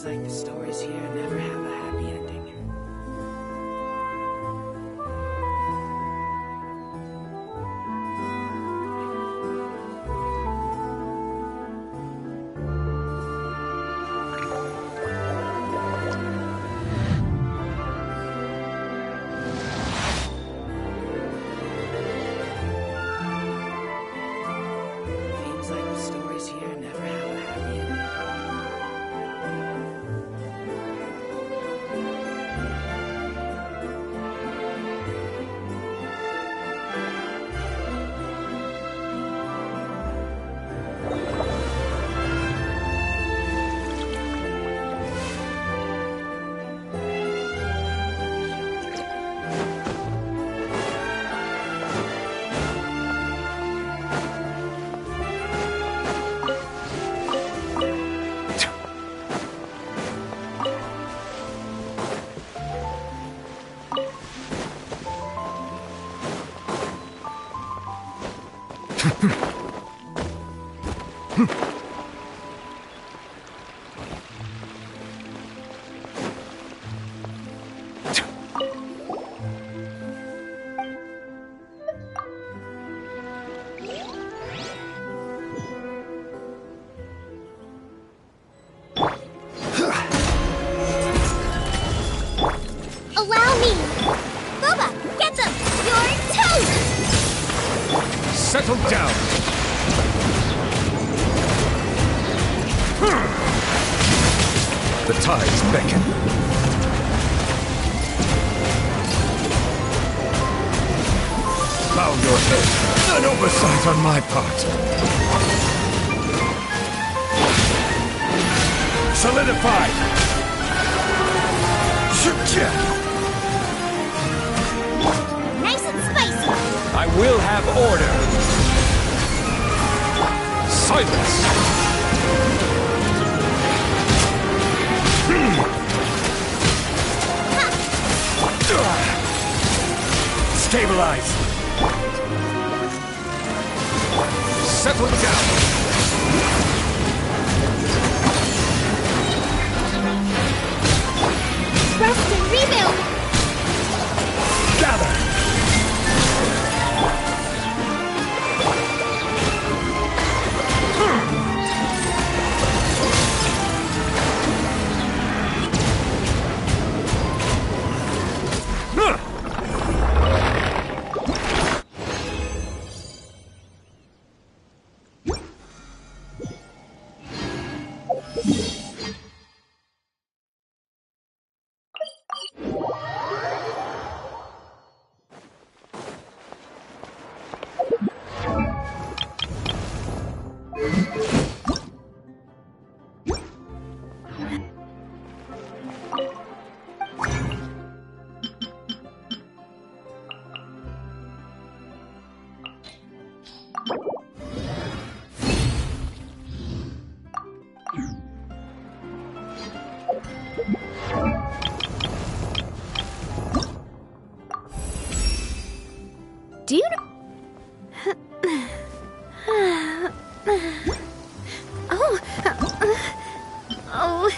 like the stories here never have a happy ending. Seems like the stories here never have a happy ending. Allow me! Boba, get them! You're toast! Settle down! The tides beckon. Bow your head. An oversight on my part. Solidify! Nice and spicy! I will have order. Silence! Stabilize! Settle down! Rest and rebuild! Gather! Do you know? Oh. Oh.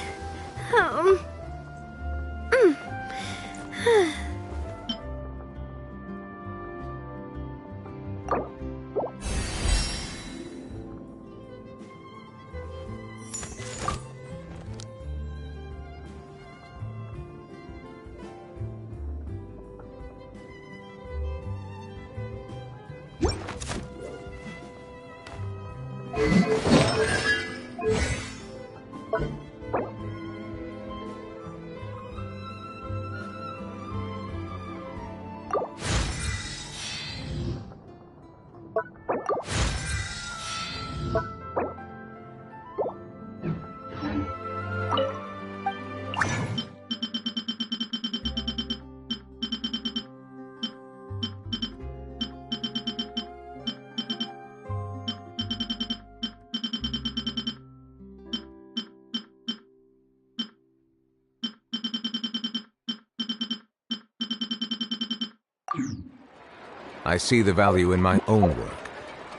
I see the value in my own work,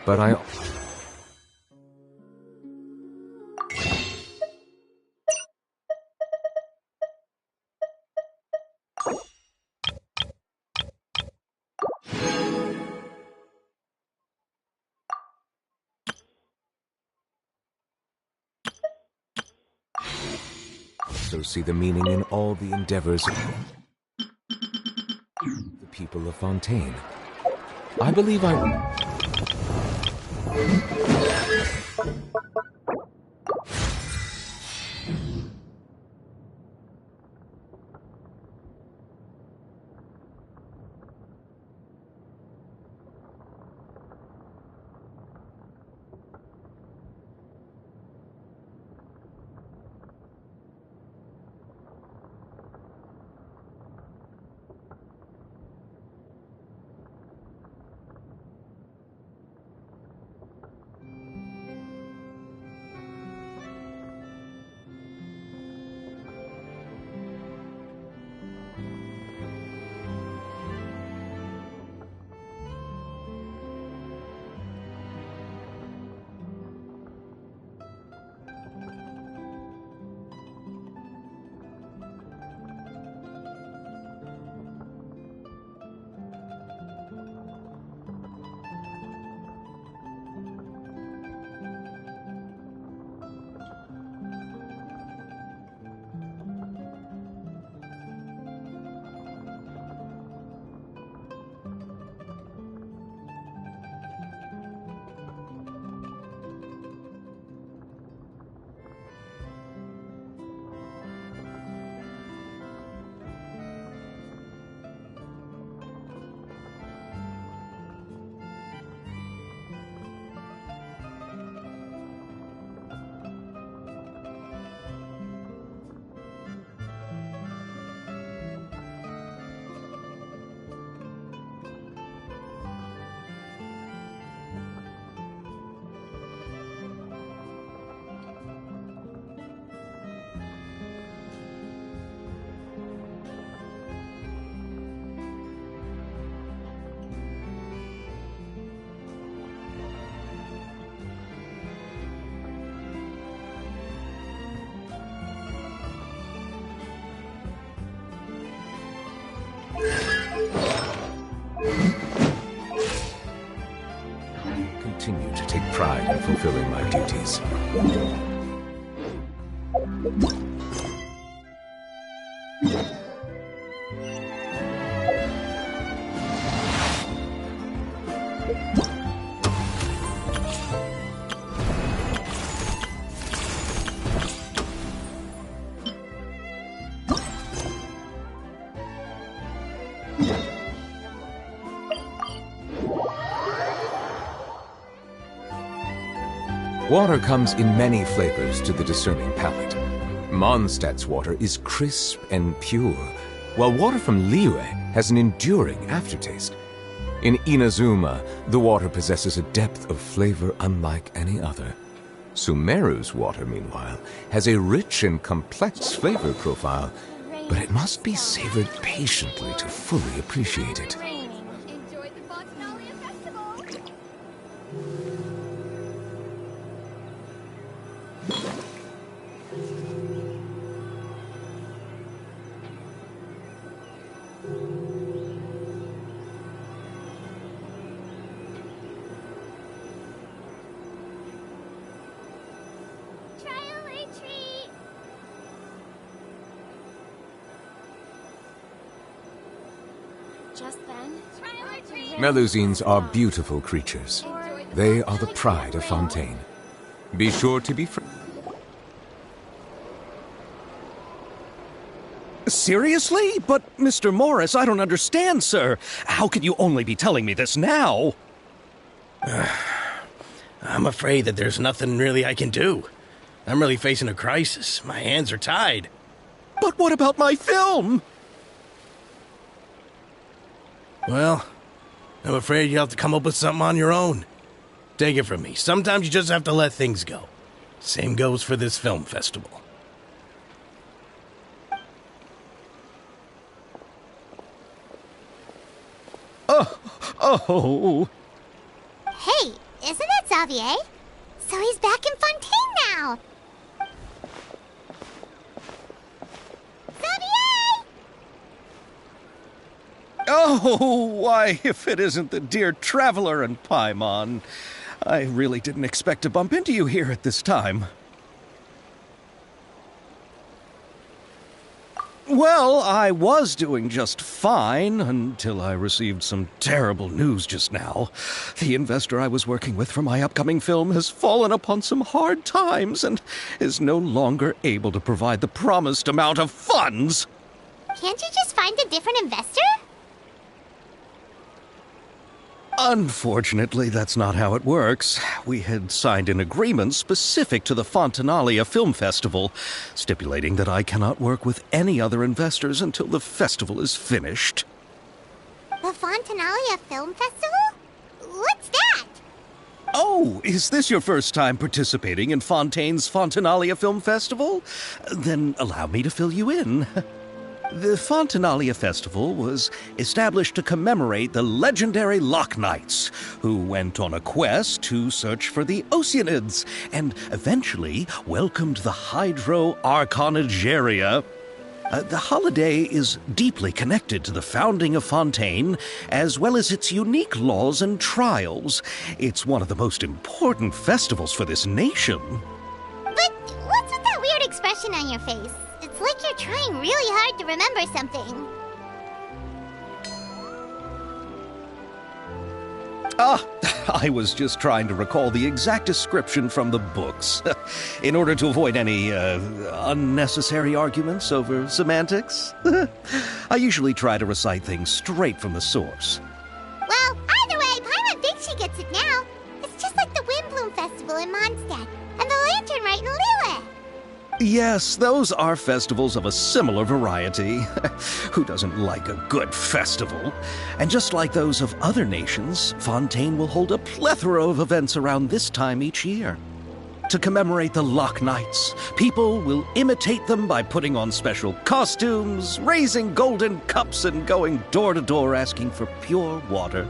but I... also see the meaning in all the endeavors of the people of Fontaine. I believe continue to take pride in fulfilling my duties. Water comes in many flavors to the discerning palate. Mondstadt's water is crisp and pure, while water from Liyue has an enduring aftertaste. In Inazuma, the water possesses a depth of flavor unlike any other. Sumeru's water, meanwhile, has a rich and complex flavor profile, but it must be savored patiently to fully appreciate it. Enjoy the Botanalia Festival! Trial retreat! Just then, trial retreat! Melusines are beautiful creatures. They are the pride of Fontaine. Be sure to be Seriously? But, Mr. Morris, I don't understand, sir. How can you only be telling me this now? I'm afraid that there's nothing really I can do. I'm really facing a crisis. My hands are tied. But what about my film? Well, I'm afraid you'll have to come up with something on your own. Take it from me. Sometimes you just have to let things go. Same goes for this film festival. Oh. Hey, isn't that Xavier? So he's back in Fontaine now! Xavier! Oh, why, if it isn't the dear Traveler and Paimon. I really didn't expect to bump into you here at this time. Well, I was doing just fine until I received some terrible news just now. The investor I was working with for my upcoming film has fallen upon some hard times and is no longer able to provide the promised amount of funds. Can't you just find a different investor? Unfortunately, that's not how it works. We had signed an agreement specific to the Fontanalia Film Festival, stipulating that I cannot work with any other investors until the festival is finished. The Fontanalia Film Festival? What's that? Oh, is this your first time participating in Fontaine's Fontanalia Film Festival? Then allow me to fill you in. The Fontanalia Festival was established to commemorate the legendary Loch Knights, who went on a quest to search for the Oceanids and eventually welcomed the Hydro Arconageria. The holiday is deeply connected to the founding of Fontaine, as well as its unique laws and trials. It's one of the most important festivals for this nation. But what's with that weird expression on your face? It's like you're trying really hard to remember something. I was just trying to recall the exact description from the books, in order to avoid any unnecessary arguments over semantics. I usually try to recite things straight from the source. Well, either way, Paimon thinks she gets it now. It's just like the Windbloom Festival in Mondstadt, and the Lantern Rite in Lille. Yes, those are festivals of a similar variety. Who doesn't like a good festival? And just like those of other nations, Fontaine will hold a plethora of events around this time each year. To commemorate the Loch Knights, people will imitate them by putting on special costumes, raising golden cups, and going door to door asking for pure water.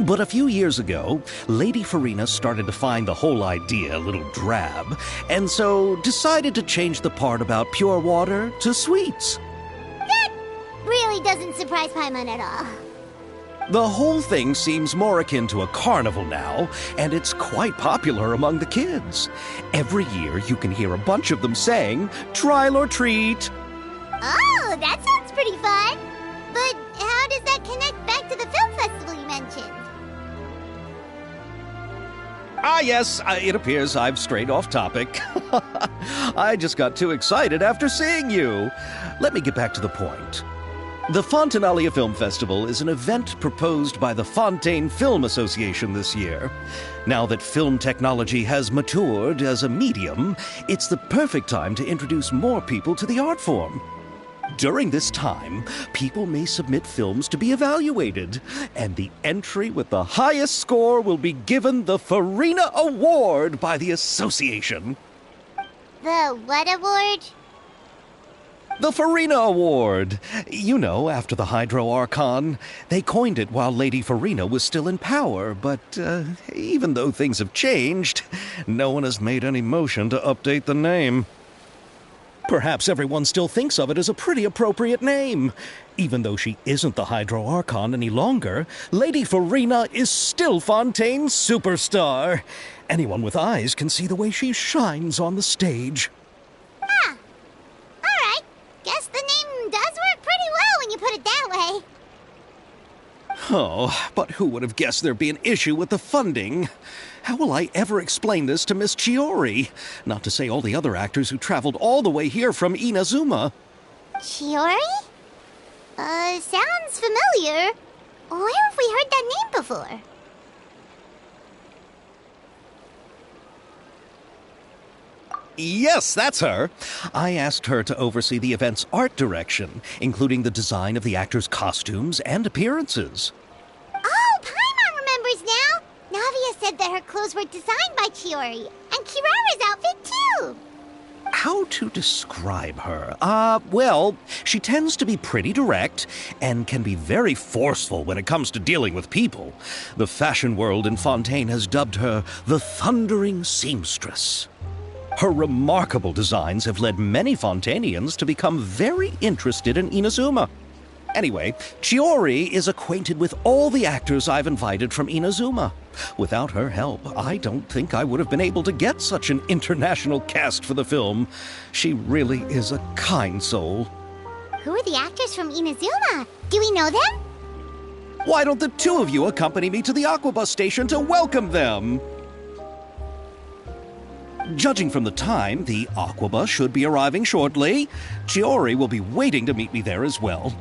But a few years ago, Lady Farina started to find the whole idea a little drab, and so decided to change the part about pure water to sweets. That really doesn't surprise Paimon at all. The whole thing seems more akin to a carnival now, and it's quite popular among the kids. Every year you can hear a bunch of them saying, "Trial or treat." Oh, that sounds pretty fun. But how does that connect back to the film festival you mentioned? Yes, it appears I've strayed off topic. I just got too excited after seeing you. Let me get back to the point. The Fontanalia Film Festival is an event proposed by the Fontaine Film Association this year. Now that film technology has matured as a medium, it's the perfect time to introduce more people to the art form. During this time, people may submit films to be evaluated, and the entry with the highest score will be given the Farina Award by the association. The what award? The Farina Award. You know, after the Hydro Archon. They coined it while Lady Farina was still in power, but even though things have changed, no one has made any motion to update the name. Perhaps everyone still thinks of it as a pretty appropriate name. Even though she isn't the Hydro Archon any longer, Lady Farina is still Fontaine's superstar. Anyone with eyes can see the way she shines on the stage. Ah, alright. Guess the name does work pretty well when you put it that way. Oh, but who would have guessed there'd be an issue with the funding? How will I ever explain this to Miss Chiori? Not to say all the other actors who traveled all the way here from Inazuma. Chiori? Sounds familiar. Where have we heard that name before? Yes, that's her. I asked her to oversee the event's art direction, including the design of the actors' costumes and appearances. Oh, Paimon remembers now. Navia said that her clothes were designed by Chiori, and Kirara's outfit too. How to describe her? Well, she tends to be pretty direct and can be very forceful when it comes to dealing with people. The fashion world in Fontaine has dubbed her the Thundering Seamstress. Her remarkable designs have led many Fontainians to become very interested in Inazuma. Anyway, Chiori is acquainted with all the actors I've invited from Inazuma. Without her help, I don't think I would have been able to get such an international cast for the film. She really is a kind soul. Who are the actors from Inazuma? Do we know them? Why don't the two of you accompany me to the Aquabus station to welcome them? Judging from the time, the Aquabus should be arriving shortly. Chiori will be waiting to meet me there as well.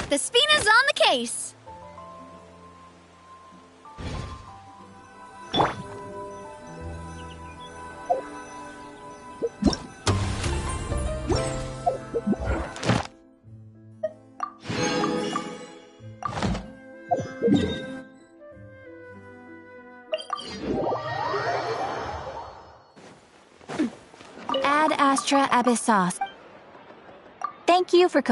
The Spina's on the case! Ad Astra Abyssos. Thank you for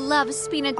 love spina.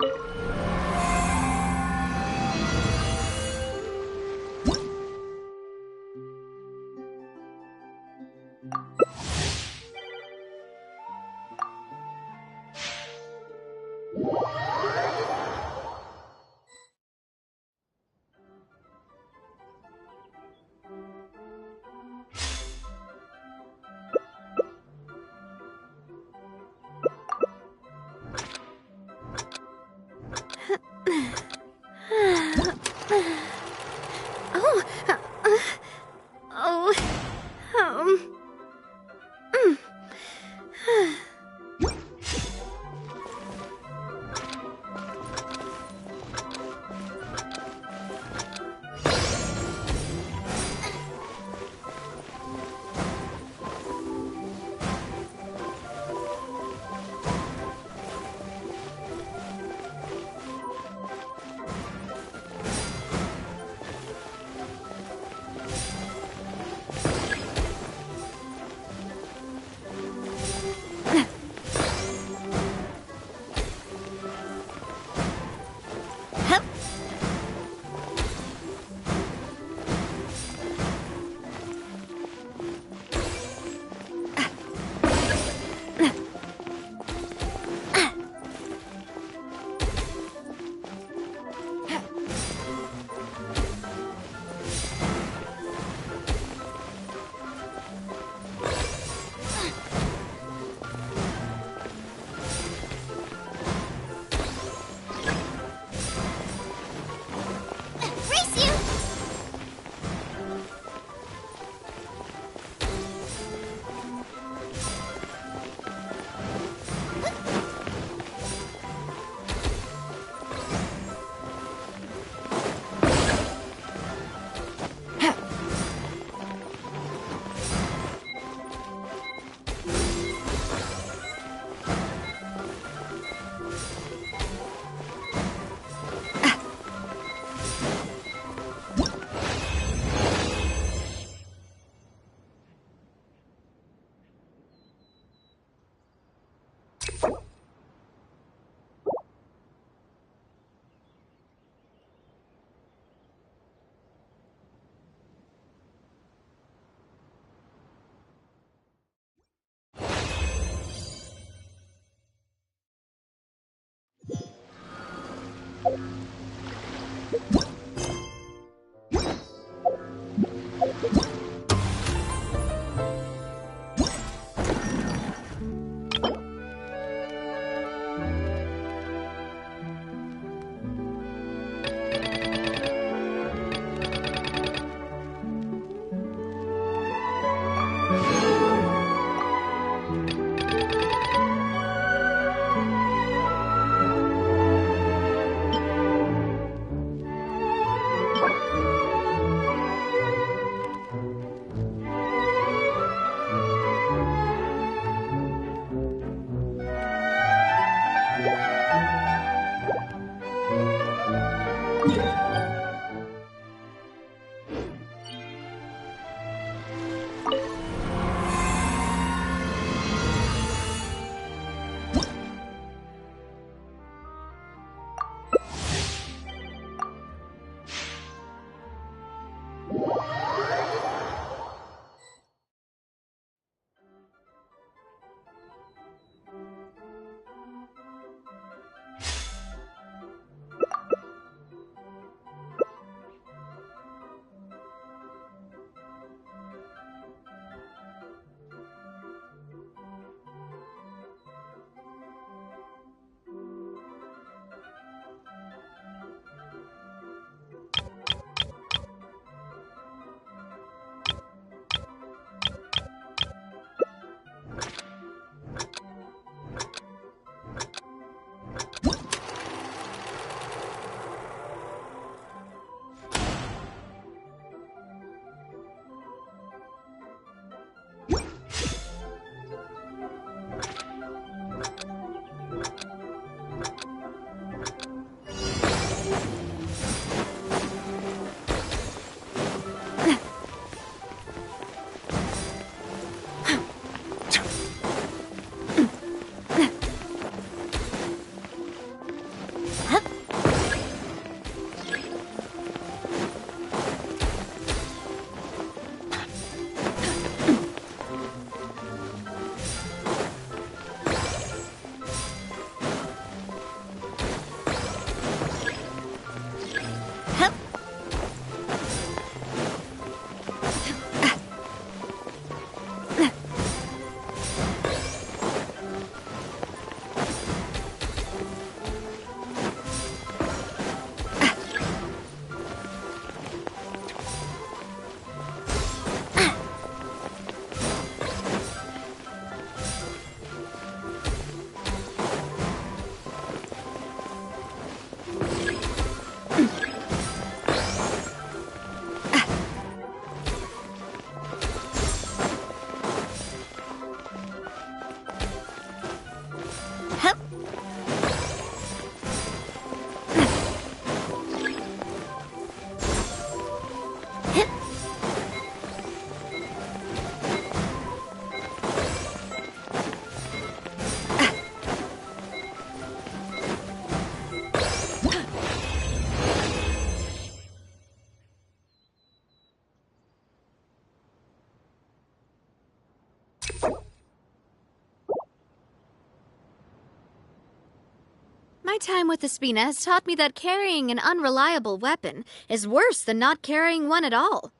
My time with the Spina has taught me that carrying an unreliable weapon is worse than not carrying one at all.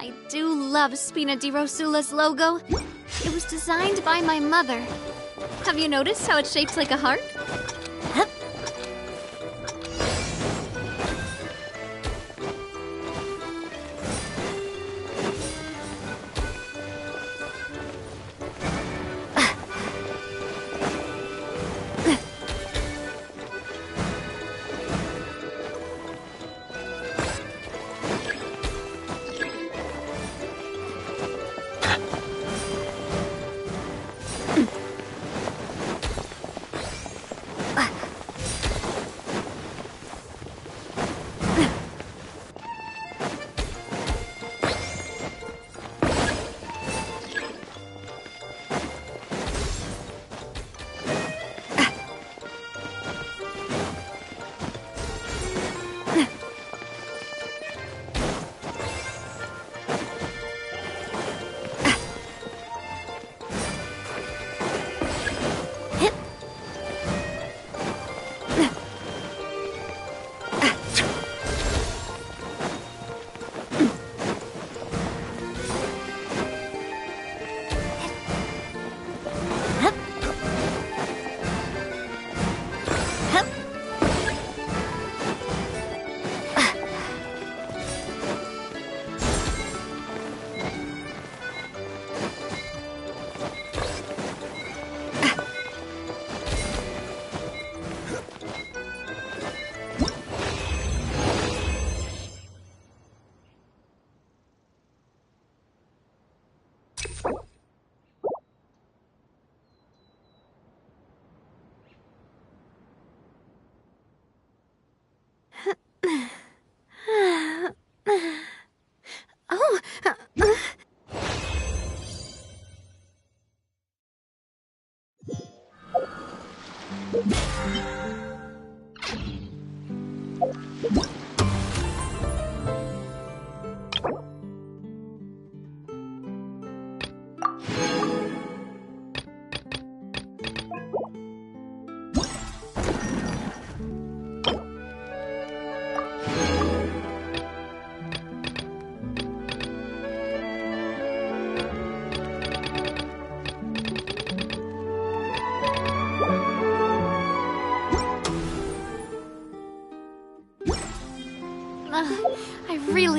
I do love Spina di Rosula's logo. It was designed by my mother. Have you noticed how it's shaped like a heart?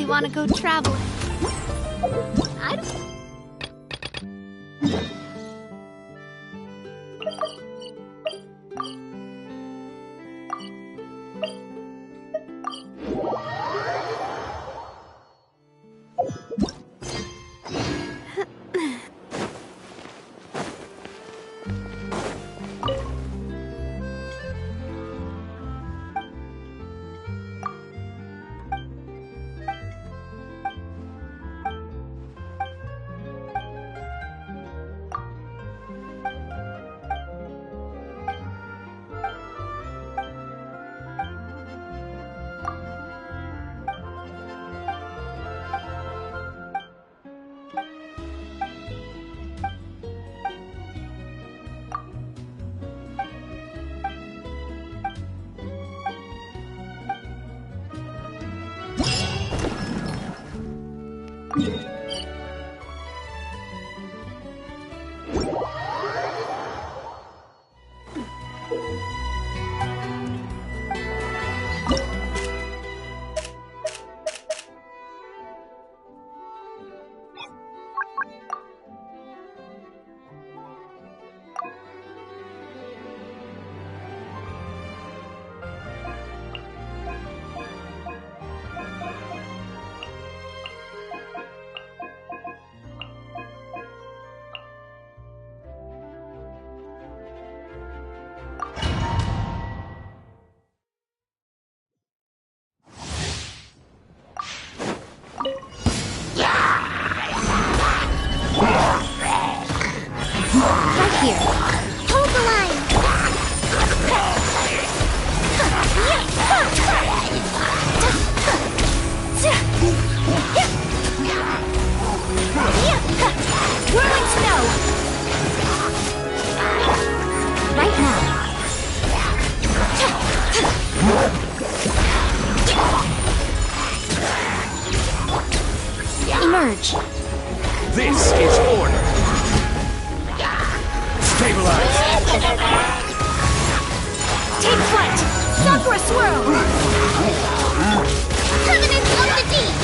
really want to go traveling. I don't... Right here. Hold the line! Whirling snow! Right now. Emerge. This is order. Stabilize! Take flight! Sakura swirl! Covenant of the Deep!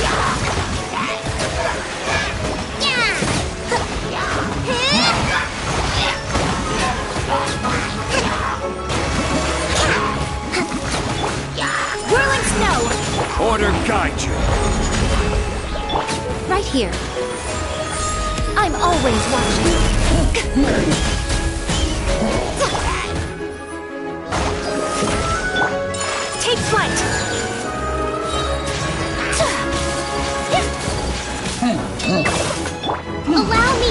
Whirling snow! Order guide you. Right here. I'm always watching. Take flight! Allow me!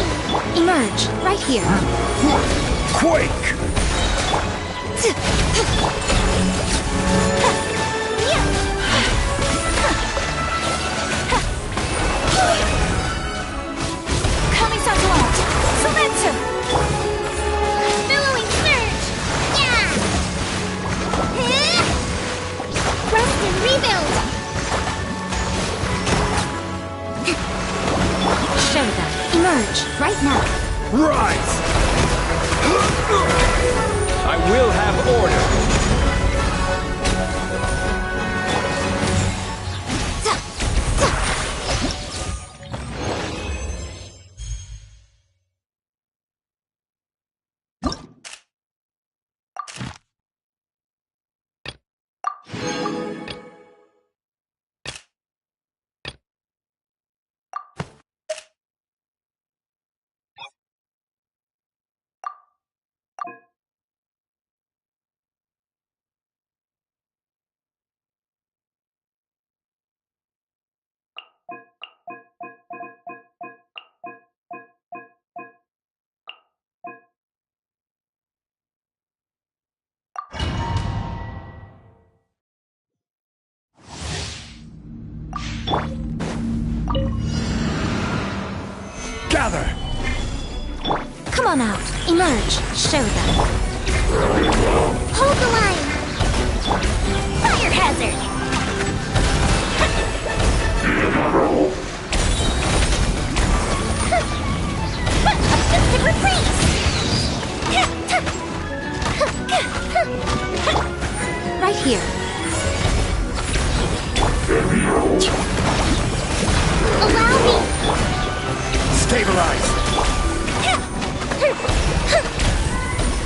Emerge, right here. Quake! Kamisato out! Silencer! Billowing surge! Yeah! Rest and rebuild! Show them. Emerge, right now. Rise! I will have order. Gather! Come on out. Emerge. Show them. Hold the line! Fire hazard! Assisted retreat! Right here. surprise.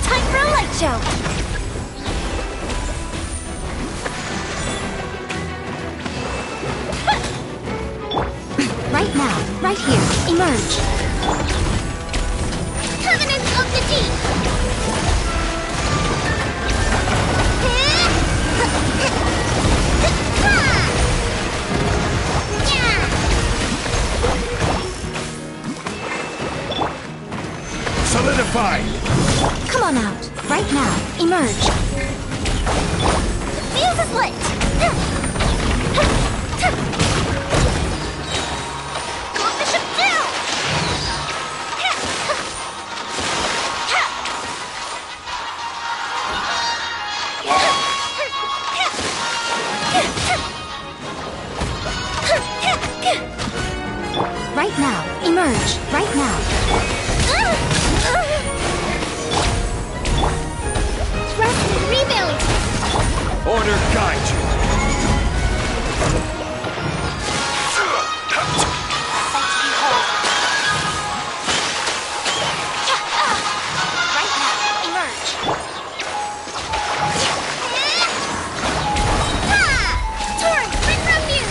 Time for a light show. Right now, right here, emerge. Covenant of the Deep! Solidify! Come on out. Right now, emerge. Fuse is lit! Go Bishop down! Right now, emerge. Right now. Thrust and rebuild! Order guide you. Right now, emerge. Torrent, ring from you!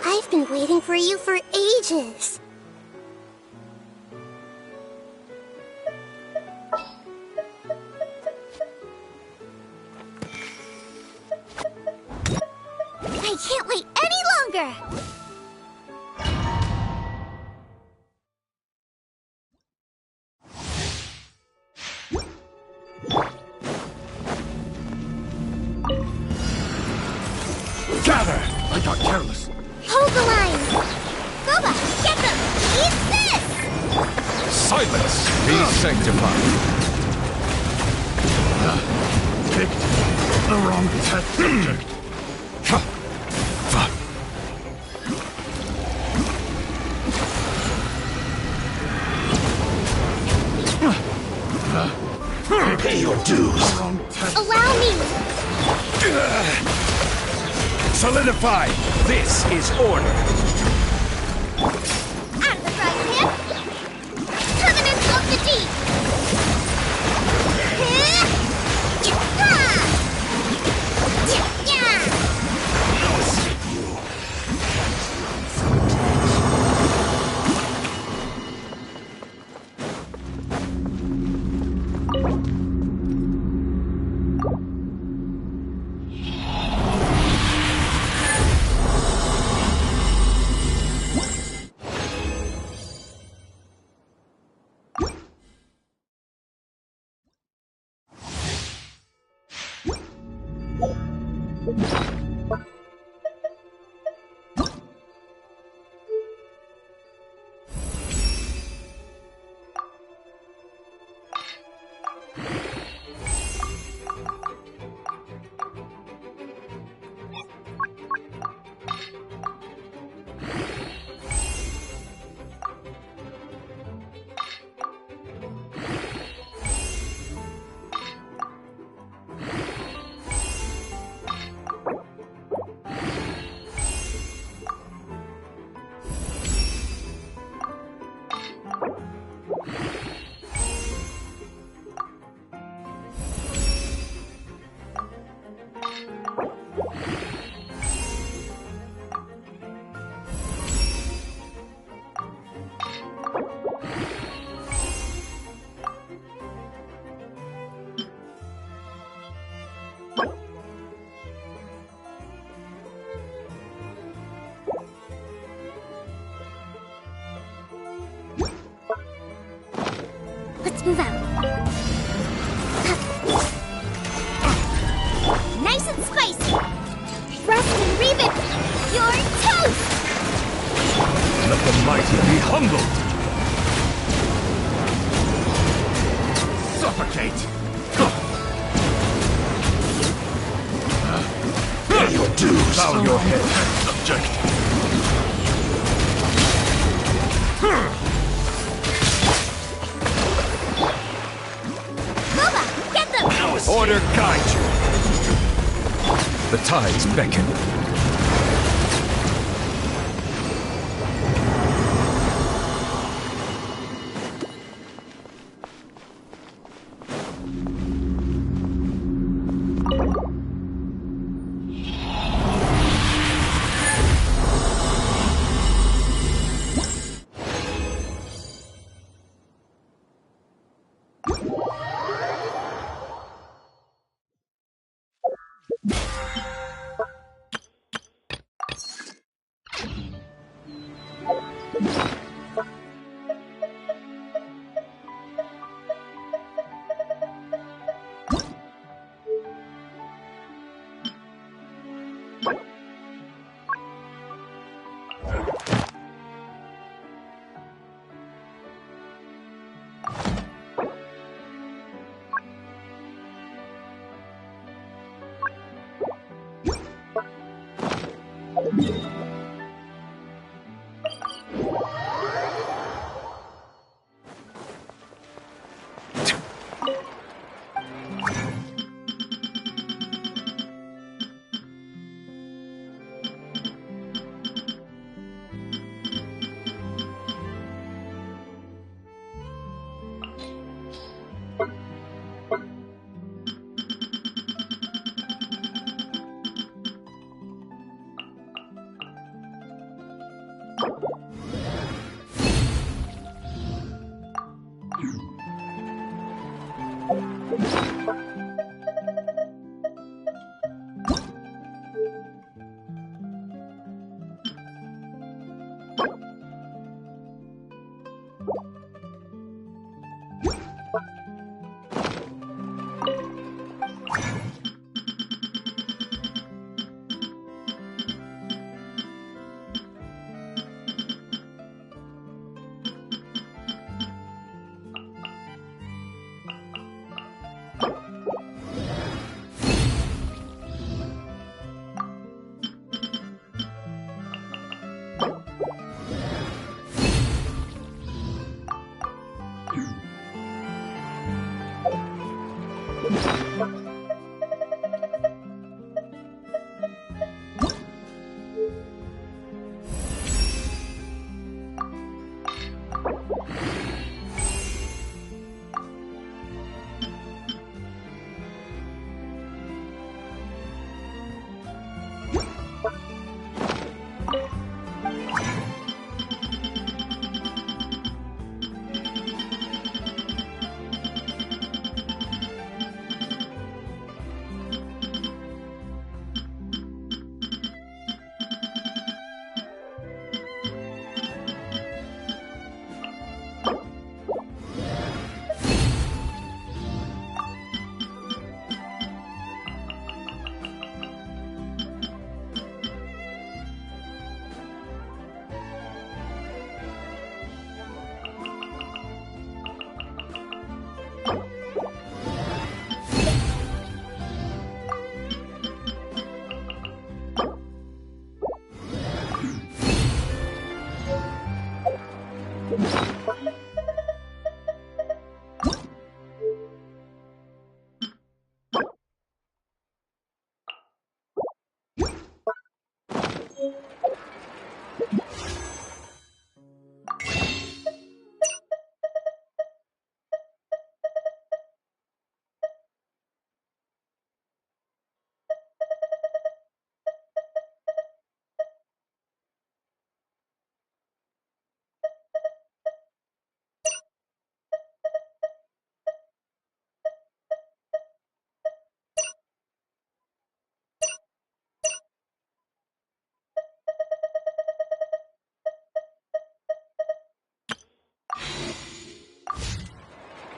I've been waiting for you for ages. I can't wait any longer! Gather! I got careless. Hold the line! Goba, get them! Eat this! Silence! Be sanctified. Picked the wrong test subject. Solidify! This is order! Out of the frying pan! Covenants of the deep! Let's move out. Nice and spicy. Rest and Reven, you're toast! Let the mighty be humbled! Suffocate! Pay your dues! Bow your head, subject! Boba, get them! Order guide you! The tides beckon.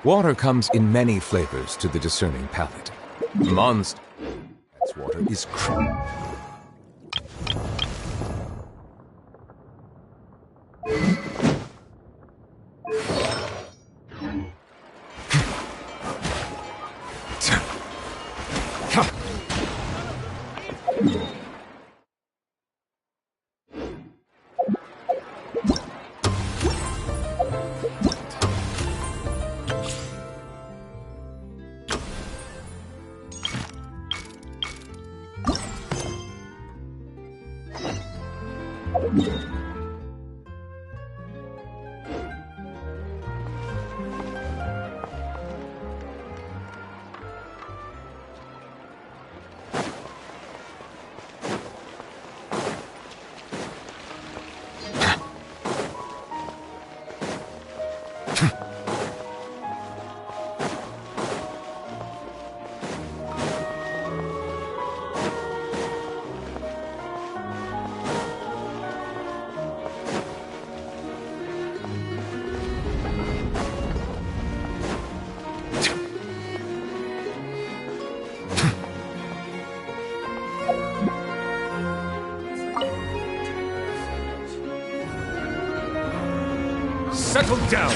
Water comes in many flavors to the discerning palate. Mondstadt's water is Settle down!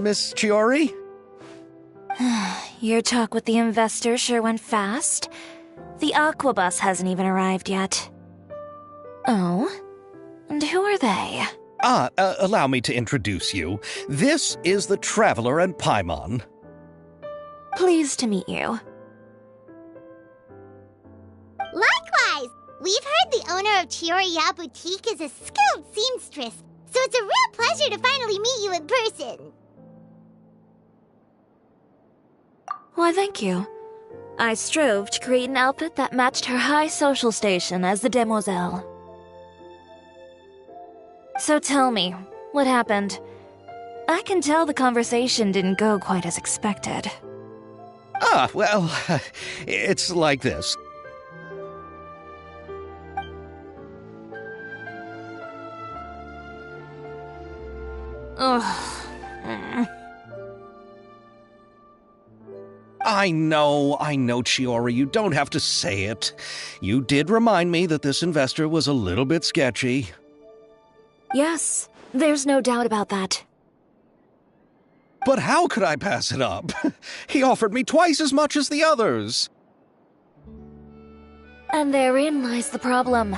Miss Chiori? Your talk with the investor sure went fast. The Aquabus hasn't even arrived yet. Oh? And who are they? Allow me to introduce you. This is the Traveler and Paimon. Pleased to meet you. Likewise! We've heard the owner of Chioriya Boutique is a skilled seamstress, so it's a real pleasure to finally meet you in person. Why, thank you. I strove to create an outfit that matched her high social station as the demoiselle. So tell me, what happened? I can tell the conversation didn't go quite as expected. Well, it's like this. Ugh. I know, Chiori, you don't have to say it. You did remind me that this investor was a little bit sketchy. Yes, there's no doubt about that. But how could I pass it up? He offered me twice as much as the others. And therein lies the problem.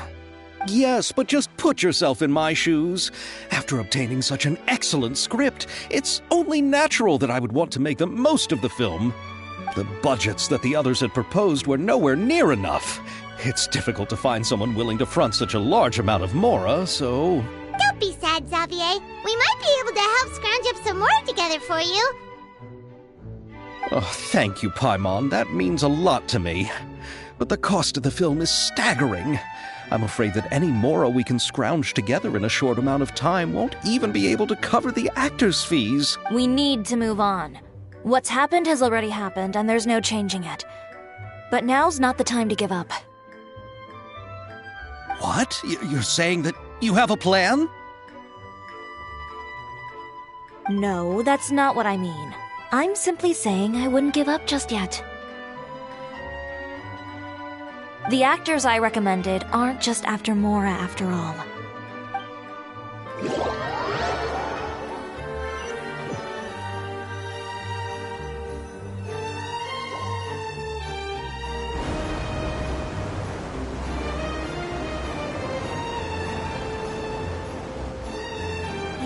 Yes, but just put yourself in my shoes. After obtaining such an excellent script, it's only natural that I would want to make the most of the film. The budgets that the others had proposed were nowhere near enough. It's difficult to find someone willing to front such a large amount of mora, so... Don't be sad, Xavier. We might be able to help scrounge up some more together for you. Oh, thank you, Paimon. That means a lot to me. but the cost of the film is staggering. I'm afraid that any moral we can scrounge together in a short amount of time won't even be able to cover the actors' fees. We need to move on. What's happened has already happened, and there's no changing it. But now's not the time to give up. What? You're saying that you have a plan? No, that's not what I mean. I'm simply saying I wouldn't give up just yet. The actors I recommended aren't just after Mora after all.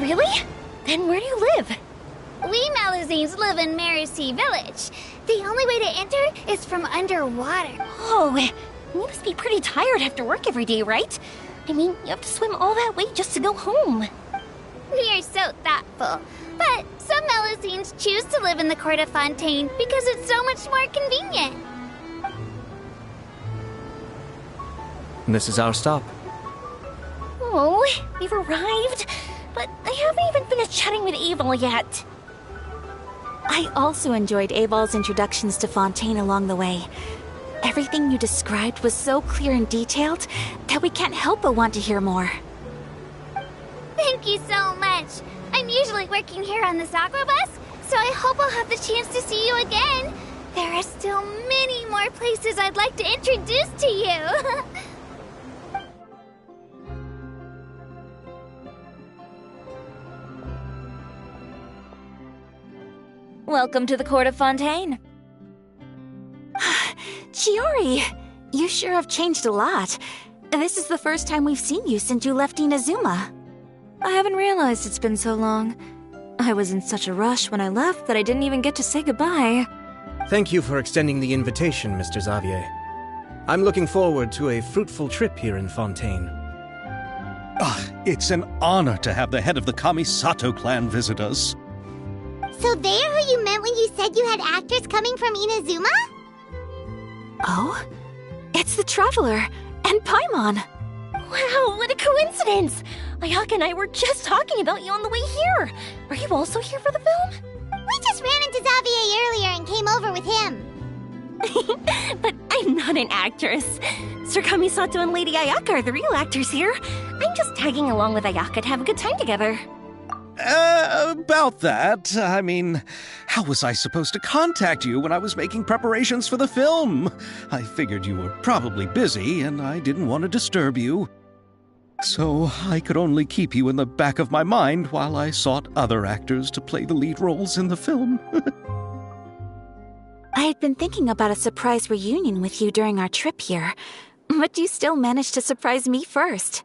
Really? Then where do you live? We Malazines live in Marcy Village. The only way to enter is from underwater. Oh, you must be pretty tired after work every day, right? I mean, you have to swim all that way just to go home. We are so thoughtful. But some Malazines choose to live in the Court of Fontaine because it's so much more convenient. This is our stop. Oh, we've arrived. But I haven't even finished chatting with Aval yet. I also enjoyed Aval's introductions to Fontaine along the way. Everything you described was so clear and detailed that we can't help but want to hear more. Thank you so much. I'm usually working here on this aqua bus, so I hope I'll have the chance to see you again. There are still many more places I'd like to introduce to you. Welcome to the Court of Fontaine. Chiori, you sure have changed a lot. This is the first time we've seen you since you left Inazuma. I haven't realized it's been so long. I was in such a rush when I left that I didn't even get to say goodbye. Thank you for extending the invitation, Mr. Xavier. I'm looking forward to a fruitful trip here in Fontaine. It's an honor to have the head of the Kamisato clan visit us. So they're who you meant when you said you had actors coming from Inazuma? Oh? It's the Traveler and Paimon. Wow, what a coincidence! Ayaka and I were just talking about you on the way here. Are you also here for the film? We just ran into Xavier earlier and came over with him. But I'm not an actress. Sir Kamisato and Lady Ayaka are the real actors here. I'm just tagging along with Ayaka to have a good time together. About that, I mean, how was I supposed to contact you when I was making preparations for the film? I figured you were probably busy, and I didn't want to disturb you. So I could only keep you in the back of my mind while I sought other actors to play the lead roles in the film. I had been thinking about a surprise reunion with you during our trip here, but you still managed to surprise me first.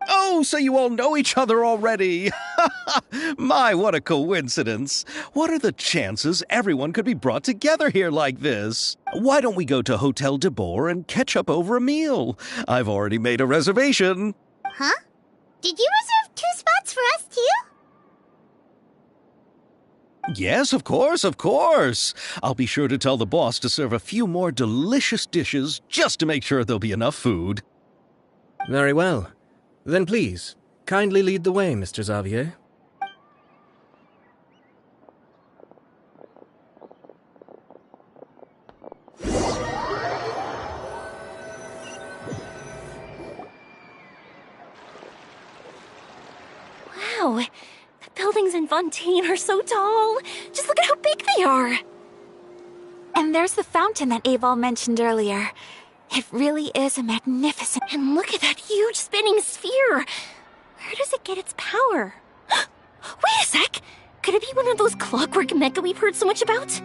Oh, so you all know each other already! My, what a coincidence! What are the chances everyone could be brought together here like this? Why don't we go to Hotel de Boer and catch up over a meal? I've already made a reservation. Huh? Did you reserve 2 spots for us too? Yes, of course, of course. I'll be sure to tell the boss to serve a few more delicious dishes just to make sure there'll be enough food. Very well. Then please, kindly lead the way, Mr. Xavier. Wow, the buildings in Fontaine are so tall. Just look at how big they are. And there's the fountain that Aval mentioned earlier. It really is a magnificent... And look at that huge spinning sphere. Where does it get its power? Wait a sec. Could it be one of those clockwork mecha we've heard so much about?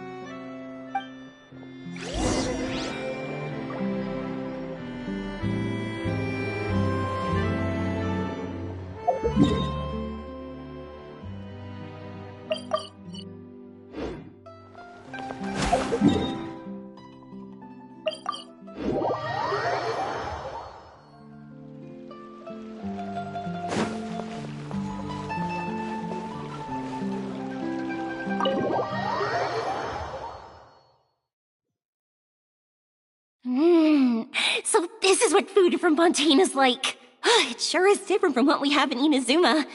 So this is what food from Fontaine is like. It sure is different from what we have in Inazuma.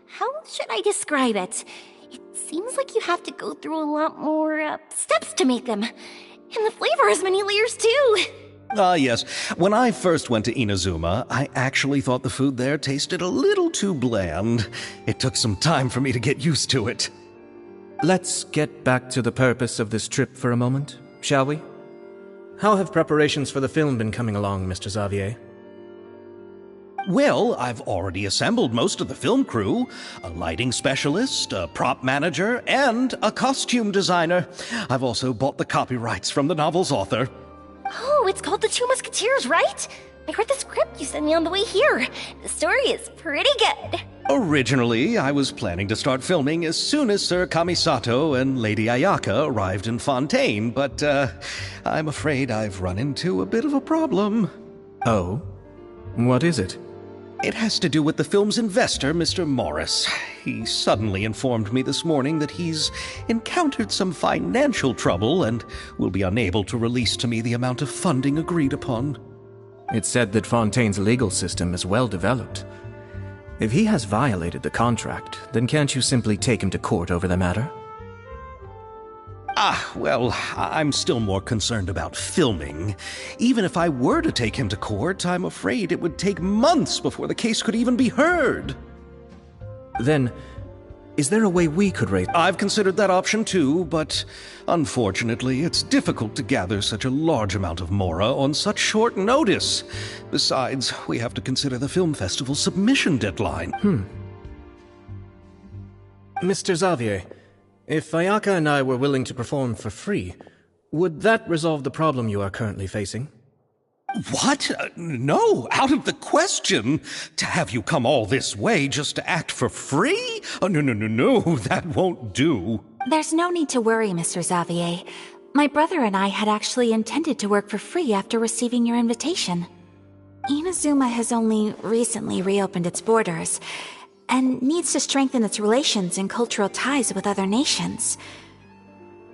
How should I describe it? It seems like you have to go through a lot more steps to make them. And the flavor has many layers too. Yes. When I first went to Inazuma, I actually thought the food there tasted a little too bland. It took some time for me to get used to it. Let's get back to the purpose of this trip for a moment, shall we? How have preparations for the film been coming along, Mr. Xavier? Well, I've already assembled most of the film crew. A lighting specialist, a prop manager, and a costume designer. I've also bought the copyrights from the novel's author. Oh, it's called The Two Musketeers, right? I read the script you sent me on the way here. The story is pretty good. Originally, I was planning to start filming as soon as Sir Kamisato and Lady Ayaka arrived in Fontaine, but I'm afraid I've run into a bit of a problem. Oh? What is it? It has to do with the film's investor, Mr. Morris. He suddenly informed me this morning that he's encountered some financial trouble and will be unable to release to me the amount of funding agreed upon. It's said that Fontaine's legal system is well developed. If he has violated the contract, then can't you simply take him to court over the matter? Well, I'm still more concerned about filming. Even if I were to take him to court, I'm afraid it would take months before the case could even be heard. Then, is there a way we could raise... I've considered that option too, but unfortunately, it's difficult to gather such a large amount of mora on such short notice. Besides, we have to consider the film festival's submission deadline. Mr. Xavier, if Ayaka and I were willing to perform for free, would that resolve the problem you are currently facing? What? No, out of the question. To have you come all this way just to act for free? Oh, no, that won't do. There's no need to worry, Mr. Xavier. My brother and I had actually intended to work for free after receiving your invitation. Inazuma has only recently reopened its borders, and needs to strengthen its relations and cultural ties with other nations.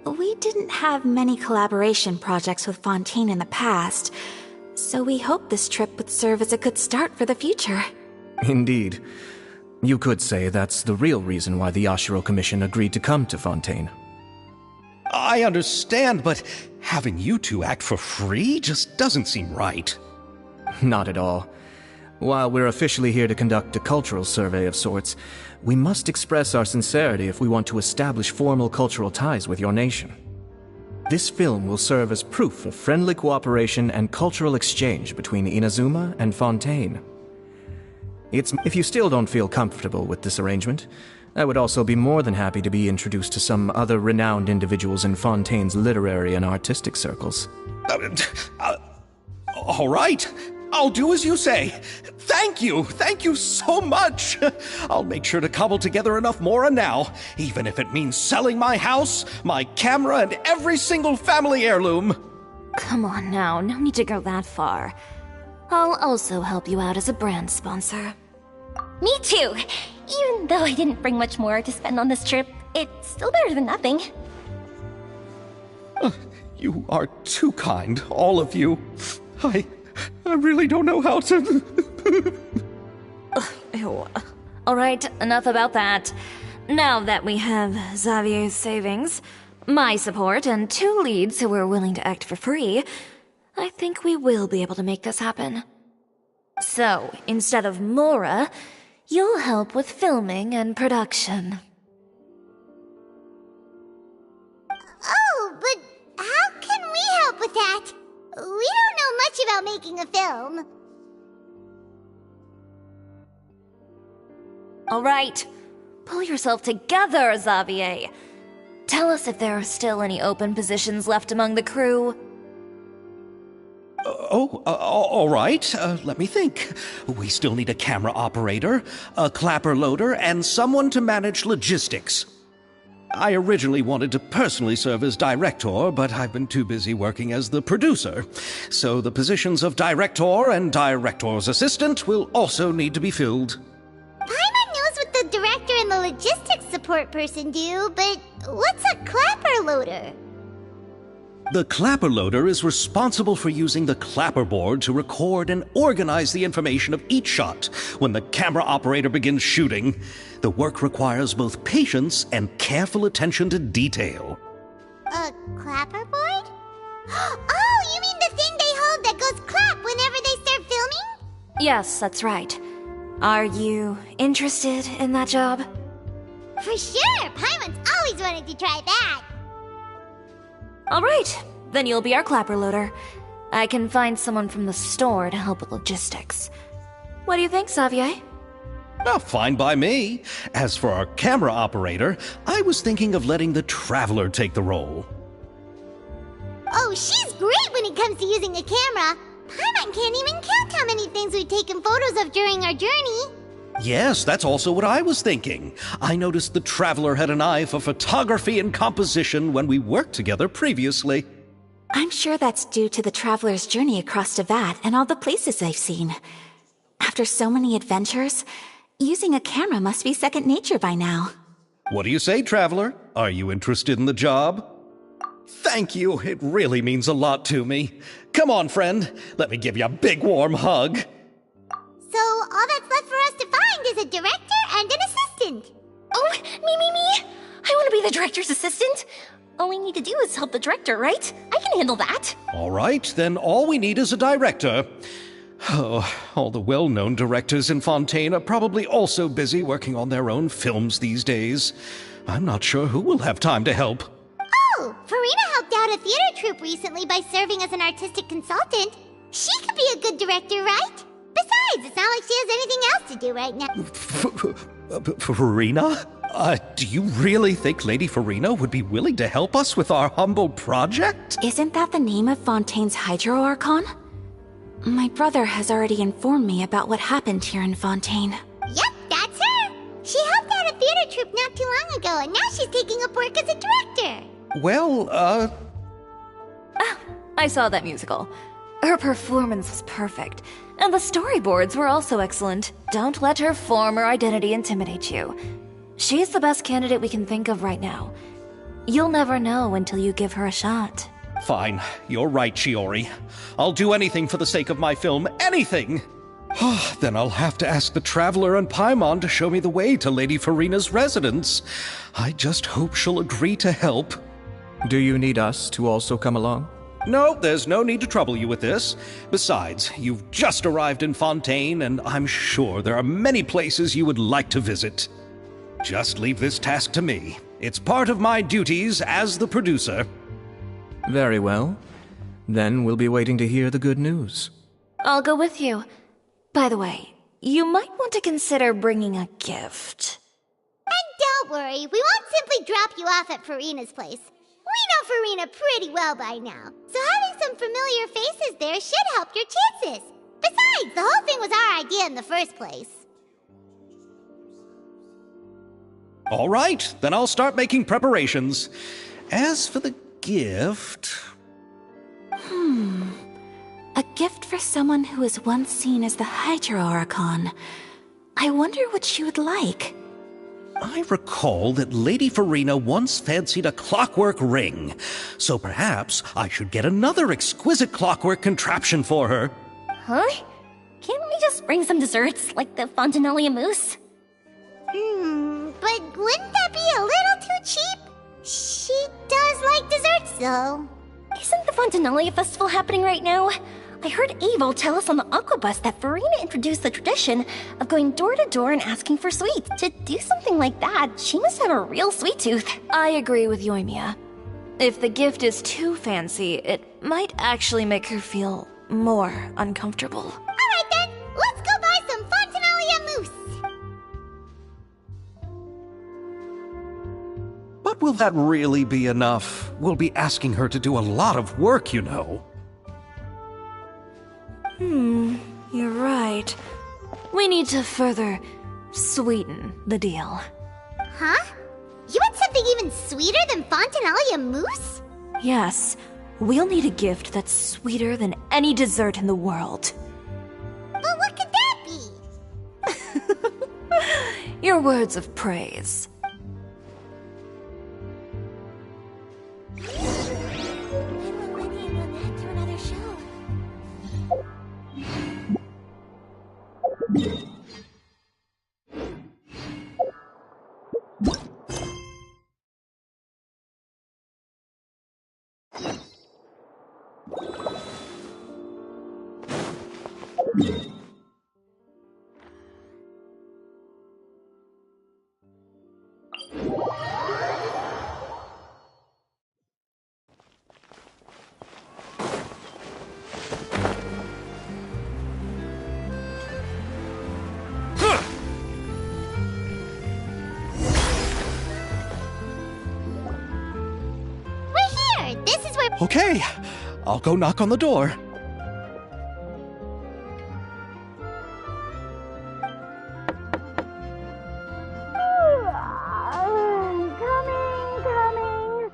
We didn't have many collaboration projects with Fontaine in the past, so we hoped this trip would serve as a good start for the future. Indeed. You could say that's the real reason why the Yashiro Commission agreed to come to Fontaine. I understand, but having you two act for free just doesn't seem right. Not at all. While we're officially here to conduct a cultural survey of sorts, we must express our sincerity if we want to establish formal cultural ties with your nation. This film will serve as proof of friendly cooperation and cultural exchange between Inazuma and Fontaine. If you still don't feel comfortable with this arrangement, I would also be more than happy to be introduced to some other renowned individuals in Fontaine's literary and artistic circles. All right. I'll do as you say. Thank you so much. I'll make sure to cobble together enough mora now, even if it means selling my house, my camera, and every single family heirloom. Come on now, no need to go that far. I'll also help you out as a brand sponsor. Me too. Even though I didn't bring much more to spend on this trip, it's still better than nothing. You are too kind, all of you. I really don't know how to... Ew. Alright, enough about that. Now that we have Xavier's savings, my support, and 2 leads who are willing to act for free, I think we will be able to make this happen. So, instead of mora, you'll help with filming and production. Oh, but how can we help with that? We don't know much about making a film. Alright, pull yourself together, Xavier. Tell us if there are still any open positions left among the crew. All right. Let me think. We still need a camera operator, a clapper loader, and someone to manage logistics. I originally wanted to personally serve as director, but I've been too busy working as the producer. So the positions of director and director's assistant will also need to be filled. Paimon knows what the director and the logistics support person do, but what's a clapper loader? The clapper loader is responsible for using the clapperboard to record and organize the information of each shot when the camera operator begins shooting. The work requires both patience and careful attention to detail. A clapperboard? Oh, you mean the thing they hold that goes clap whenever they start filming? Yes, that's right. Are you interested in that job? For sure! Paimon's always wanted to try that! Alright, then you'll be our clapper loader. I can find someone from the store to help with logistics. What do you think, Xavier? Oh, fine by me. As for our camera operator, I was thinking of letting the Traveler take the role. Oh, she's great when it comes to using a camera! Paimon can't even count how many things we've taken photos of during our journey! Yes, that's also what I was thinking. I noticed the Traveler had an eye for photography and composition when we worked together previously. I'm sure that's due to the traveler's journey across Tevat and all the places they've seen. After so many adventures, using a camera must be second nature by now. What do you say, Traveler? Are you interested in the job? Thank you. It really means a lot to me. Come on, friend. Let me give you a big warm hug. So, all that's left for us to find is a director and an assistant. Oh, me. I want to be the director's assistant. All we need to do is help the director, right? I can handle that. All right, then all we need is a director. Oh, all the well-known directors in Fontaine are probably also busy working on their own films these days. I'm not sure who will have time to help. Oh, Farina helped out a theater troupe recently by serving as an artistic consultant. She could be a good director, right? Besides, it's not like she has anything else to do right now. Farina? Do you really think Lady Farina would be willing to help us with our humble project? Isn't that the name of Fontaine's Hydro Archon? My brother has already informed me about what happened here in Fontaine. Yep, that's her. She helped out a theater troupe not too long ago, and now she's taking up work as a director. Well, I saw that musical. Her performance was perfect, and the storyboards were also excellent. Don't let her former identity intimidate you. She's the best candidate we can think of right now. You'll never know until you give her a shot. Fine. You're right, Shiori. I'll do anything for the sake of my film. Anything! Then I'll have to ask the Traveler and Paimon to show me the way to Lady Farina's residence. I just hope she'll agree to help. Do you need us to also come along? No, there's no need to trouble you with this. Besides, you've just arrived in Fontaine, and I'm sure there are many places you would like to visit. Just leave this task to me. It's part of my duties as the producer. Very well. Then we'll be waiting to hear the good news. I'll go with you. By the way, you might want to consider bringing a gift. And don't worry, we won't simply drop you off at Farina's place. We know Farina pretty well by now, so having some familiar faces there should help your chances. Besides, the whole thing was our idea in the first place. All right, then I'll start making preparations. As for the gift... A gift for someone who was once seen as the Hydro Archon. I wonder what she would like. I recall that Lady Farina once fancied a clockwork ring, so perhaps I should get another exquisite clockwork contraption for her. Huh? Can't we just bring some desserts, like the Fontinalia mousse? But wouldn't that be a little too cheap? She does like desserts, though. Isn't the Fontinalia festival happening right now? I heard Abel tell us on the Aquabus that Farina introduced the tradition of going door to door and asking for sweets. To do something like that, she must have a real sweet tooth. I agree with Yoimiya. If the gift is too fancy, it might actually make her feel more uncomfortable. Alright then, let's go buy some Fontinalia mousse! But will that really be enough? We'll be asking her to do a lot of work, you know. You're right. We need to further sweeten the deal. Huh? You want something even sweeter than Fontinalia mousse? Yes, we'll need a gift that's sweeter than any dessert in the world. But what could that be? Your words of praise. We're here! This is where... Okay, I'll go knock on the door. Coming.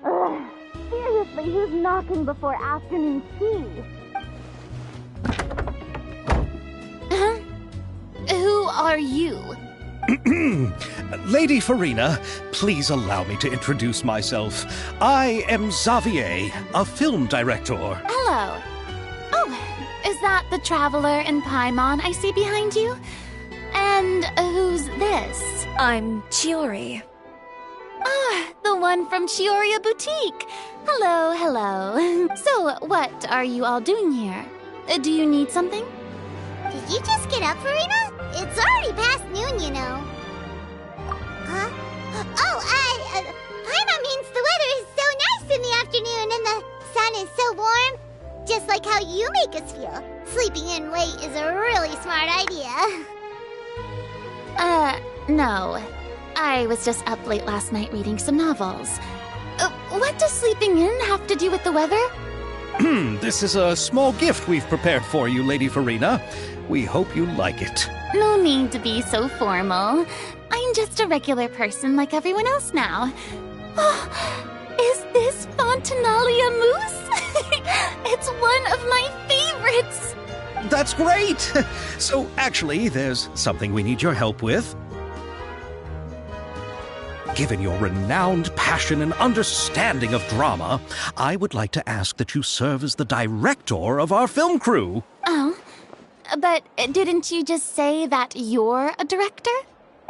Ugh, seriously, who's knocking before afternoon tea? Who are you? Lady Farina, please allow me to introduce myself. I am Xavier, a film director. Hello. Oh, is that the traveler in Paimon I see behind you? And who's this? I'm Chiori. Ah, the one from Chioria Boutique. Hello. So, what are you all doing here? Do you need something? Did you just get up, Farina? It's already past noon, you know. Huh? Oh, Paimon means the weather is so nice in the afternoon and the sun is so warm. Just like how you make us feel. Sleeping in late is a really smart idea. No. I was just up late last night reading some novels. What does sleeping in have to do with the weather? This is a small gift we've prepared for you, Lady Farina. We hope you like it. No need to be so formal. I'm just a regular person like everyone else now. Oh, is this Fontinalia mousse? It's one of my favorites. That's great! So, actually, there's something we need your help with. Given your renowned passion and understanding of drama, I would like to ask that you serve as the director of our film crew. Oh, but didn't you just say that you're a director?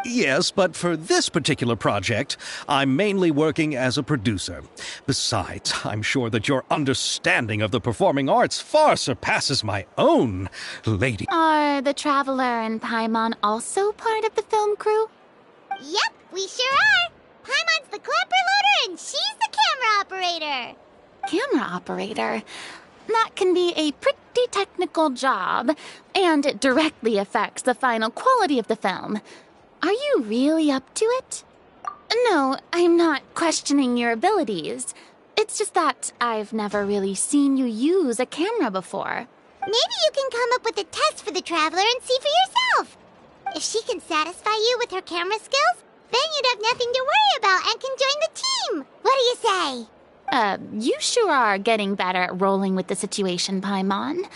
Yes, but for this particular project, I'm mainly working as a producer. Besides, I'm sure that your understanding of the performing arts far surpasses my own, Lady. Are the Traveler and Paimon also part of the film crew? Yep, we sure are. Paimon's the clapper loader and she's the camera operator. Camera operator? That can be a pretty technical job, and it directly affects the final quality of the film. Are you really up to it? No, I'm not questioning your abilities. It's just that I've never really seen you use a camera before. Maybe you can come up with a test for the Traveler and see for yourself. If she can satisfy you with her camera skills, then you'd have nothing to worry about and can join the team. What do you say? You sure are getting better at rolling with the situation, Paimon.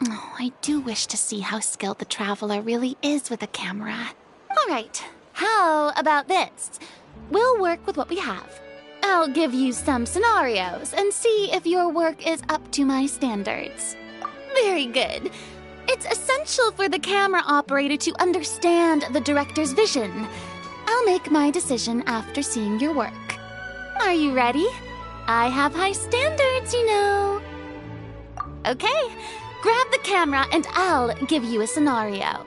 Oh, I do wish to see how skilled the Traveler really is with a camera. All right, how about this? We'll work with what we have. I'll give you some scenarios and see if your work is up to my standards. Very good. It's essential for the camera operator to understand the director's vision. I'll make my decision after seeing your work. Are you ready? I have high standards, you know. Okay, grab the camera and I'll give you a scenario.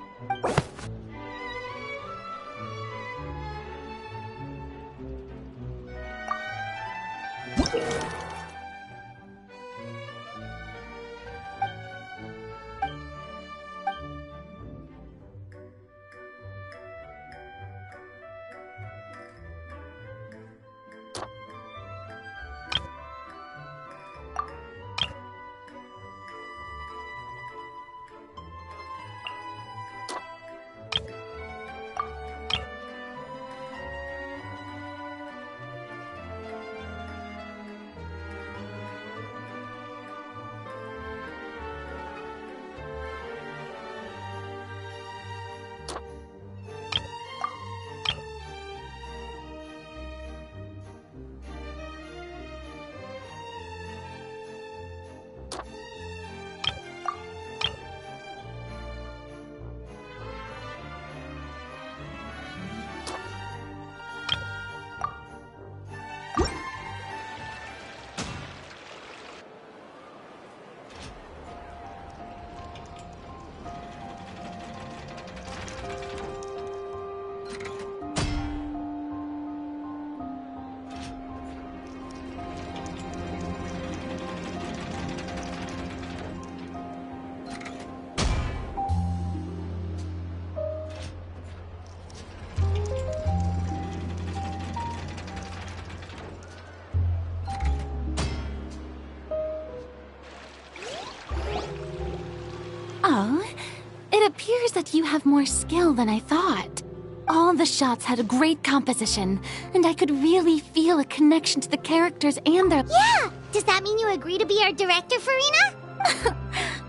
Oh? It appears that you have more skill than I thought. All the shots had a great composition, and I could really feel a connection to the characters and their— Yeah! Does that mean you agree to be our director, Farina?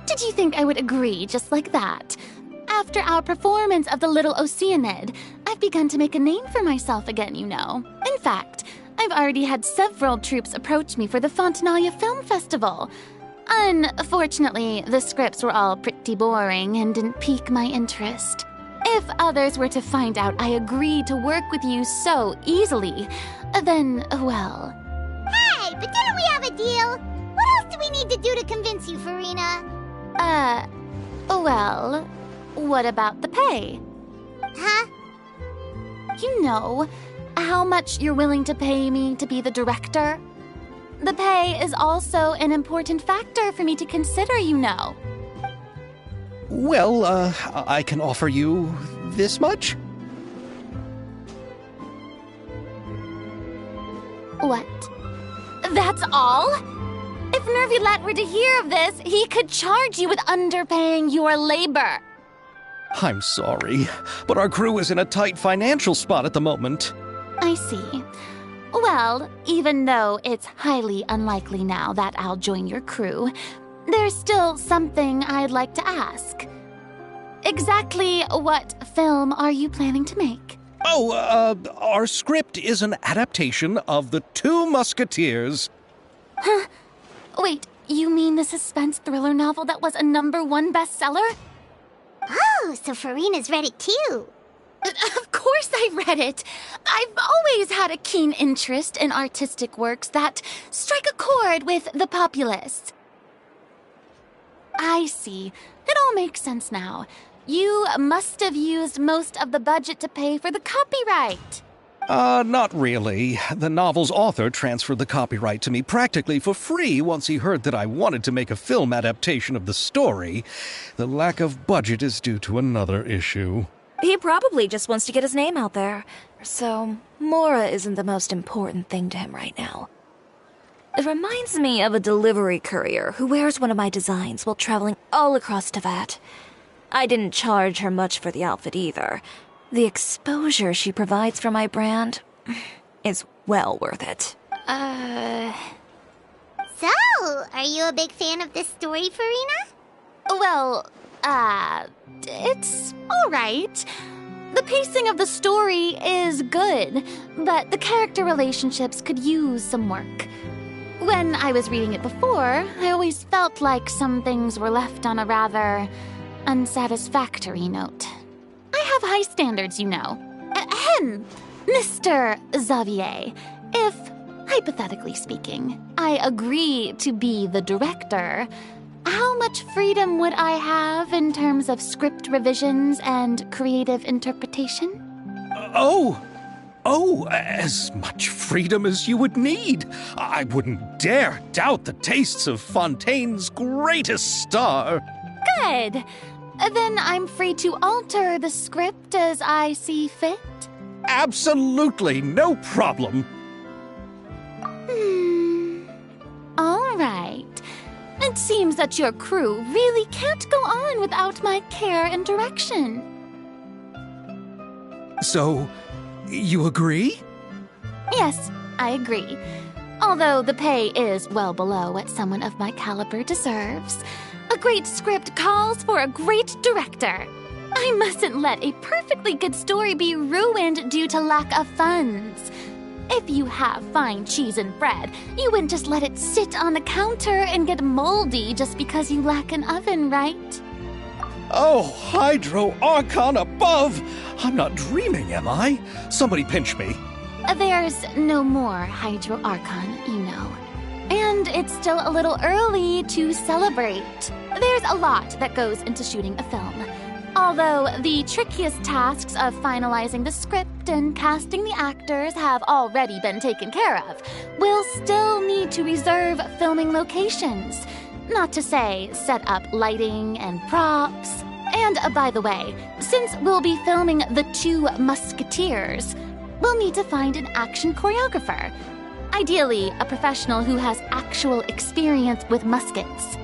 Did you think I would agree just like that? After our performance of The Little Oceanid, I've begun to make a name for myself again, you know. In fact, I've already had several troops approach me for the Fontanalia Film Festival. Unfortunately, the scripts were all pretty boring and didn't pique my interest. If others were to find out I agreed to work with you so easily, then, well... Hey, but didn't we have a deal? What else do we need to do to convince you, Farina? Well, what about the pay? Huh? You know, how much you're willing to pay me to be the director? The pay is also an important factor for me to consider, you know. Well, I can offer you this much? What? That's all? If Nervilet were to hear of this, he could charge you with underpaying your labor. I'm sorry, but our crew is in a tight financial spot at the moment. I see. Well, even though it's highly unlikely now that I'll join your crew, there's still something I'd like to ask. Exactly what film are you planning to make? Oh, our script is an adaptation of The Two Musketeers. Huh? Wait, you mean the suspense thriller novel that was a #1 bestseller? Oh, so Farina's read it too. Of course I read it. I've always had a keen interest in artistic works that strike a chord with the populace. I see. It all makes sense now. You must have used most of the budget to pay for the copyright. Not really. The novel's author transferred the copyright to me practically for free once he heard that I wanted to make a film adaptation of the story. The lack of budget is due to another issue. He probably just wants to get his name out there. So, Mora isn't the most important thing to him right now. It reminds me of a delivery courier who wears one of my designs while traveling all across Teyvat. I didn't charge her much for the outfit either. The exposure she provides for my brand is well worth it. So, are you a big fan of this story, Farina? Well, it's alright. The pacing of the story is good, but the character relationships could use some work. When I was reading it before, I always felt like some things were left on a rather unsatisfactory note. I have high standards, you know. Ahem, Mr. Xavier. If, hypothetically speaking, I agree to be the director, how much freedom would I have in terms of script revisions and creative interpretation? As much freedom as you would need. I wouldn't dare doubt the tastes of Fontaine's greatest star. Good. Then I'm free to alter the script as I see fit? Absolutely, no problem. All right. It seems that your crew really can't go on without my care and direction. So, you agree? Yes, I agree. Although the pay is well below what someone of my caliber deserves. A great script calls for a great director. I mustn't let a perfectly good story be ruined due to lack of funds. If you have fine cheese and bread, you wouldn't just let it sit on the counter and get moldy just because you lack an oven, right? Oh, Hydro Archon above! I'm not dreaming, am I? Somebody pinch me. There's no more Hydro Archon, you know. And it's still a little early to celebrate. There's a lot that goes into shooting a film. Although the trickiest tasks of finalizing the script and casting the actors have already been taken care of, we'll still need to reserve filming locations. Not to say set up lighting and props. And by the way, since we'll be filming The Two Musketeers, we'll need to find an action choreographer. Ideally, a professional who has actual experience with muskets.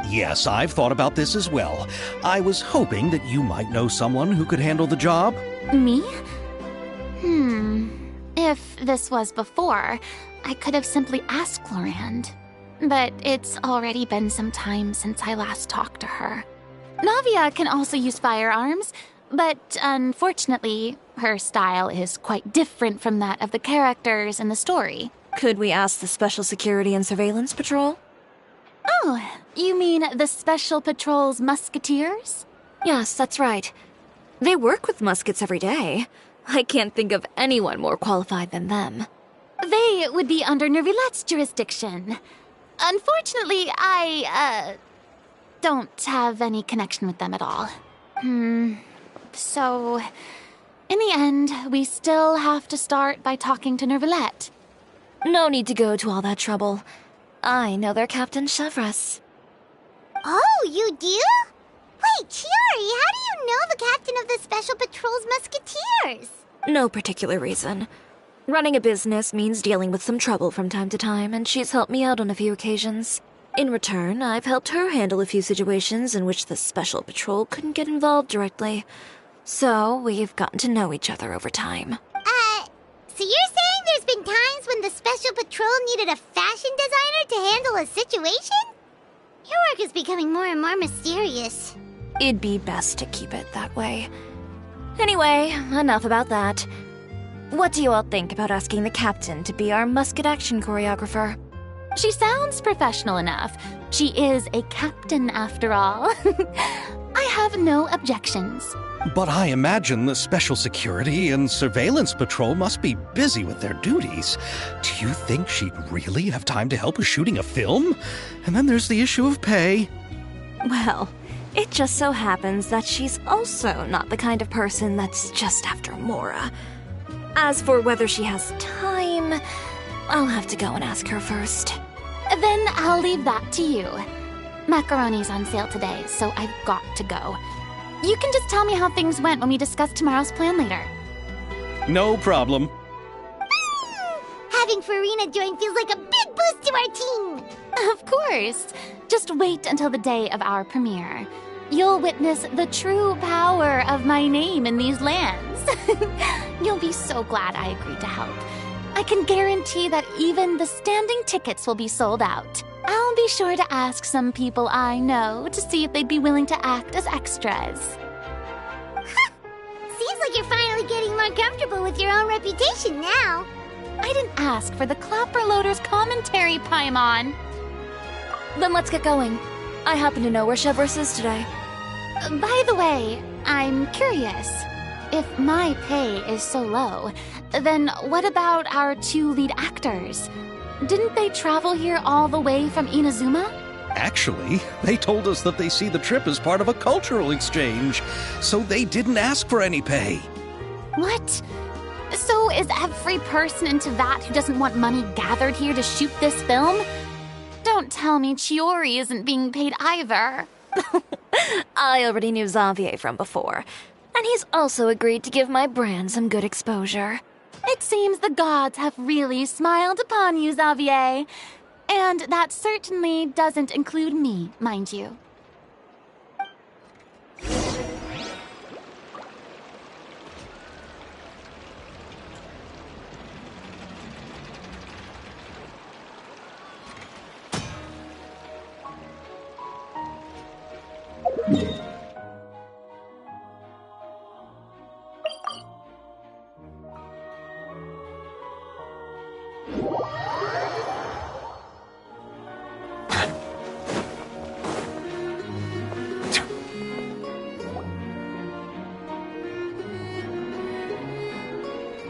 Yes, I've thought about this as well. I was hoping that you might know someone who could handle the job. Me? If this was before, I could have simply asked Glorand. But it's already been some time since I last talked to her. Navia can also use firearms, but unfortunately, her style is quite different from that of the characters in the story. Could we ask the Special Security and Surveillance Patrol? Oh, you mean the Special Patrol's musketeers? Yes, that's right. They work with muskets every day. I can't think of anyone more qualified than them. They would be under Nervilette's jurisdiction. Unfortunately, I don't have any connection with them at all. So, in the end, we still have to start by talking to Nervilette. No need to go to all that trouble. I know their Captain Chevres. Oh, you do? Wait, Chiori, how do you know the captain of the Special Patrol's musketeers? No particular reason. Running a business means dealing with some trouble from time to time, and she's helped me out on a few occasions. In return, I've helped her handle a few situations in which the Special Patrol couldn't get involved directly. So, we've gotten to know each other over time. So you're saying there's been times when the Special Patrol needed a fashion designer to handle a situation? Your work is becoming more and more mysterious. It'd be best to keep it that way. Anyway, enough about that. What do you all think about asking the captain to be our musket action choreographer? She sounds professional enough. She is a captain, after all. I have no objections. But I imagine the Special Security and Surveillance Patrol must be busy with their duties. Do you think she'd really have time to help with shooting a film? And then there's the issue of pay. Well, it just so happens that she's also not the kind of person that's just after Mora. As for whether she has time, I'll have to go and ask her first. Then I'll leave that to you. Macaroni's on sale today, so I've got to go. You can just tell me how things went when we discuss tomorrow's plan later. No problem. Having Farina join feels like a big boost to our team. Of course. Just wait until the day of our premiere. You'll witness the true power of my name in these lands. You'll be so glad I agreed to help. I can guarantee that even the standing tickets will be sold out. I'll be sure to ask some people I know to see if they'd be willing to act as extras. Seems like you're finally getting more comfortable with your own reputation now. I didn't ask for the Clapper Loader's commentary, Paimon. Then let's get going. I happen to know where Chevres is today. By the way, I'm curious. If my pay is so low, then what about our two lead actors? Didn't they travel here all the way from Inazuma? Actually, they told us that they see the trip as part of a cultural exchange, so they didn't ask for any pay. What? So is every person in Teyvat who doesn't want money gathered here to shoot this film? Don't tell me Chiori isn't being paid either. I already knew Xavier from before, and he's also agreed to give my brand some good exposure. It seems the gods have really smiled upon you, Xavier. And that certainly doesn't include me, mind you.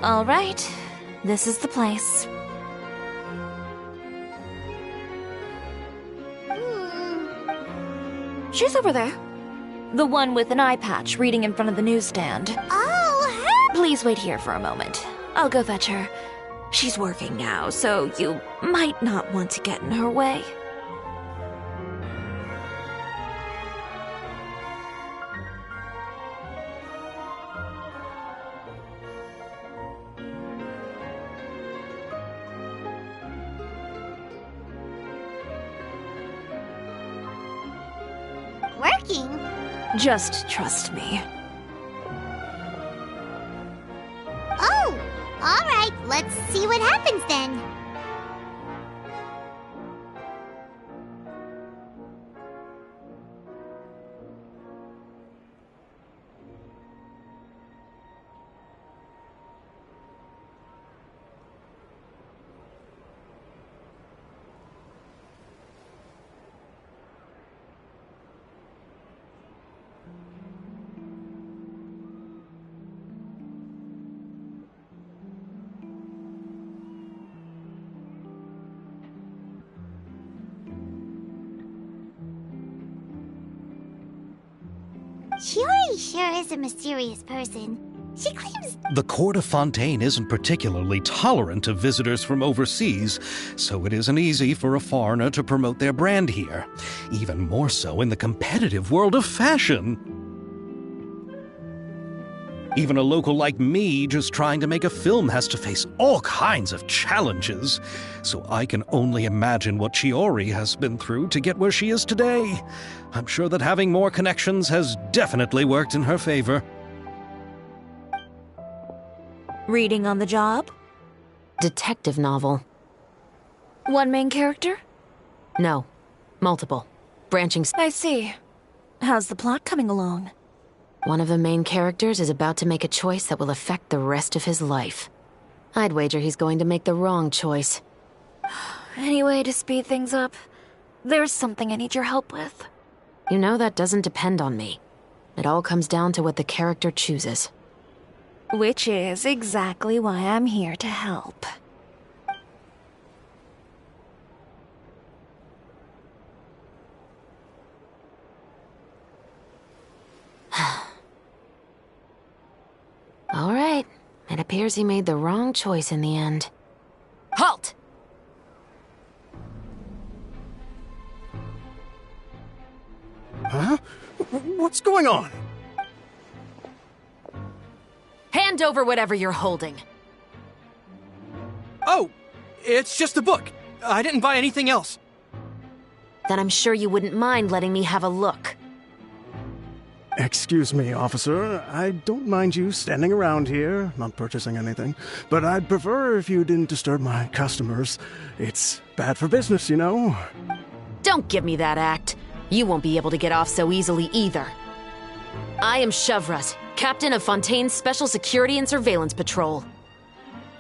All right, this is the place. She's over there. The one with an eye patch reading in front of the newsstand. Oh, her? Please wait here for a moment. I'll go fetch her. She's working now, so you might not want to get in her way. working. Just trust me. Oh, alright, let's see what happens then. Shiori sure is a mysterious person. She claims The court of Fontaine isn't particularly tolerant of visitors from overseas, so it isn't easy for a foreigner to promote their brand here. Even more so in the competitive world of fashion. Even a local like me just trying to make a film has to face all kinds of challenges. So I can only imagine what Chiori has been through to get where she is today. I'm sure that having more connections has definitely worked in her favor. Reading on the job? Detective novel. One main character? No. Multiple. Branching. I see. How's the plot coming along? One of the main characters is about to make a choice that will affect the rest of his life. I'd wager he's going to make the wrong choice. Any way to speed things up? There's something I need your help with. You know that doesn't depend on me. It all comes down to what the character chooses. Which is exactly why I'm here to help. All right. It appears he made the wrong choice in the end. Halt! Huh? What's going on? Hand over whatever you're holding. Oh, it's just a book. I didn't buy anything else. Then I'm sure you wouldn't mind letting me have a look. Excuse me, officer. I don't mind you standing around here, not purchasing anything, but I'd prefer if you didn't disturb my customers. It's bad for business, you know. Don't give me that act. You won't be able to get off so easily either. I am Chevraz, captain of Fontaine's Special Security and Surveillance Patrol.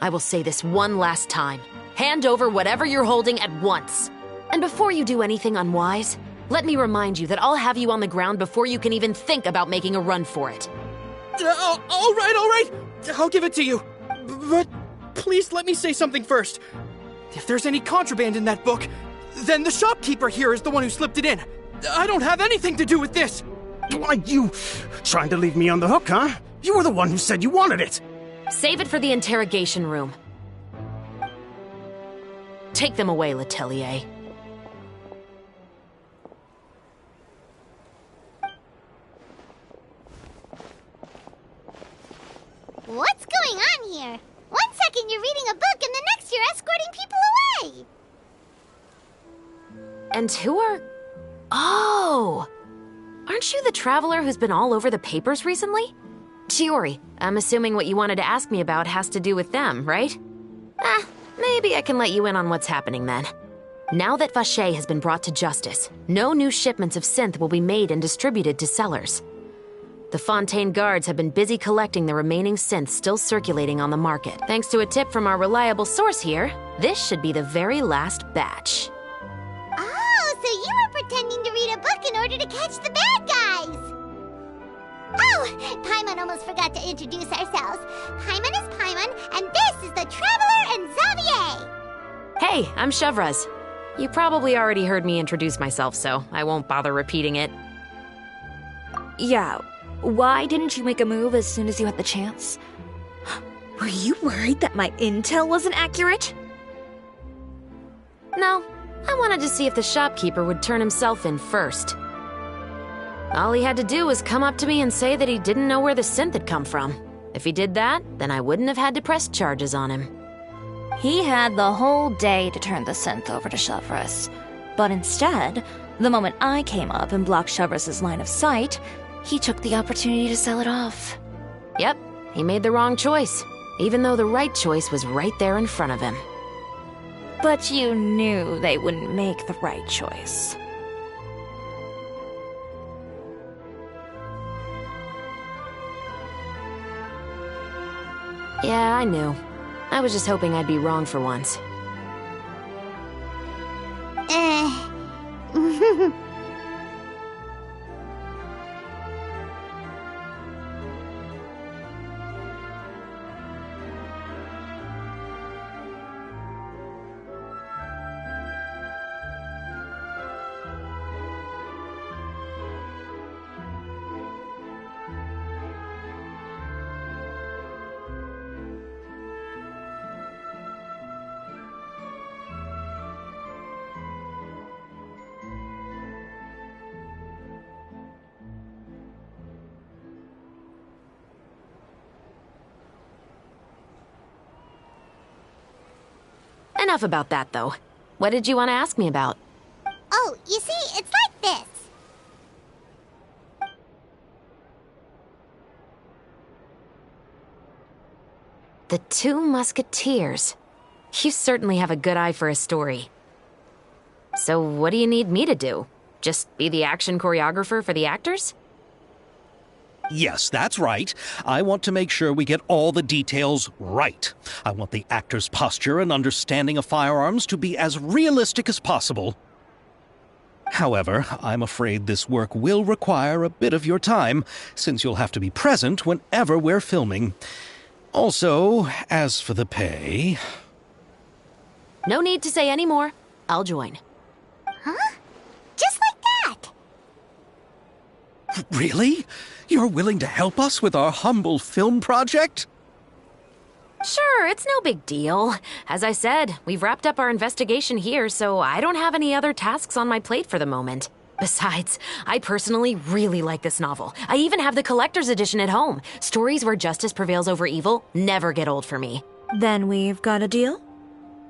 I will say this one last time. Hand over whatever you're holding at once. And before you do anything unwise, let me remind you that I'll have you on the ground before you can even think about making a run for it. All right. I'll give it to you. But please let me say something first. If there's any contraband in that book, then the shopkeeper here is the one who slipped it in. I don't have anything to do with this. Why, you trying to leave me on the hook, huh? You were the one who said you wanted it. Save it for the interrogation room. Take them away, Letelier. what's going on here? 1 second you're reading a book and the next you're escorting people away. And who are... Oh! Aren't you the traveler who's been all over the papers recently? Chiori, I'm assuming what you wanted to ask me about has to do with them, right? Maybe I can let you in on what's happening then. Now that Vacher has been brought to justice, no new shipments of synth will be made and distributed to sellers. The Fontaine guards have been busy collecting the remaining synths still circulating on the market. Thanks to a tip from our reliable source here, this should be the very last batch. Oh, so you were pretending to read a book in order to catch the bad guys! Oh, Paimon almost forgot to introduce ourselves. Paimon is Paimon, and this is the Traveler and Xavier! Hey, I'm Chevraz. You probably already heard me introduce myself, so I won't bother repeating it. Yeah, why didn't you make a move as soon as you had the chance? Were you worried that my intel wasn't accurate? No, I wanted to see if the shopkeeper would turn himself in first. All he had to do was come up to me and say that he didn't know where the synth had come from. If he did that, then I wouldn't have had to press charges on him. He had the whole day to turn the synth over to Chevraz. But instead, the moment I came up and blocked Chevrus's line of sight, he took the opportunity to sell it off. Yep, he made the wrong choice, even though the right choice was right there in front of him. But you knew they wouldn't make the right choice. Yeah, I knew. I was just hoping I'd be wrong for once. Enough about that, though. What did you want to ask me about? Oh, you see, it's like this. The Two Musketeers. You certainly have a good eye for a story. So what do you need me to do? Just be the action choreographer for the actors? Yes, that's right. I want to make sure we get all the details right. I want the actor's posture and understanding of firearms to be as realistic as possible. However, I'm afraid this work will require a bit of your time, since you'll have to be present whenever we're filming. Also, as for the pay... No need to say any more. I'll join. Huh? Just like that? Really? You're willing to help us with our humble film project? Sure, it's no big deal. As I said, we've wrapped up our investigation here, so I don't have any other tasks on my plate for the moment. Besides, I personally really like this novel. I even have the collector's edition at home. Stories where justice prevails over evil never get old for me. Then we've got a deal?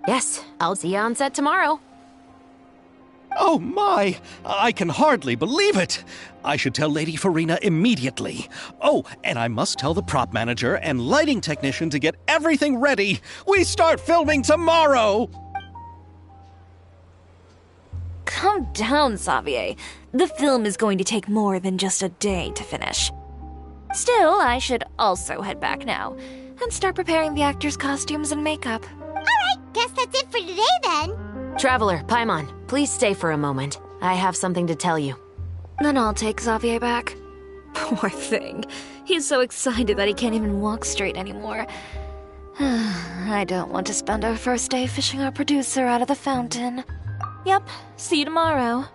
Yes, I'll see you on set tomorrow. Oh my! I can hardly believe it! I should tell Lady Farina immediately. Oh, and I must tell the prop manager and lighting technician to get everything ready. We start filming tomorrow! Calm down, Xavier. The film is going to take more than just a day to finish. Still, I should also head back now and start preparing the actors' costumes and makeup. Alright, guess that's it for today then. Traveler, Paimon, please stay for a moment. I have something to tell you. Then I'll take Xavier back. Poor thing. He's so excited that he can't even walk straight anymore. I don't want to spend our first day fishing our producer out of the fountain. Yep, see you tomorrow.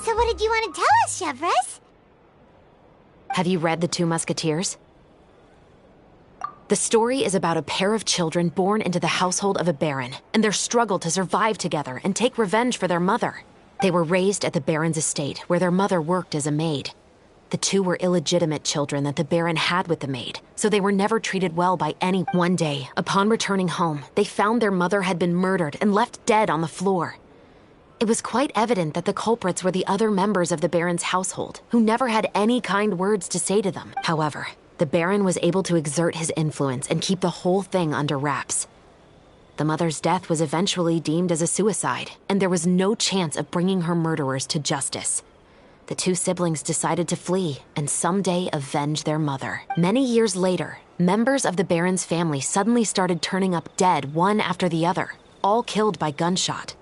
So what did you want to tell us, Chevrus? Have you read The Two Musketeers? The story is about a pair of children born into the household of a baron, and their struggle to survive together and take revenge for their mother. They were raised at the baron's estate, where their mother worked as a maid. The two were illegitimate children that the baron had with the maid, so they were never treated well by any. One day, upon returning home, they found their mother had been murdered and left dead on the floor. It was quite evident that the culprits were the other members of the baron's household, who never had any kind words to say to them. However, the baron was able to exert his influence and keep the whole thing under wraps. The mother's death was eventually deemed as a suicide, and there was no chance of bringing her murderers to justice. The two siblings decided to flee and someday avenge their mother. Many years later, members of the baron's family suddenly started turning up dead one after the other, all killed by gunshot.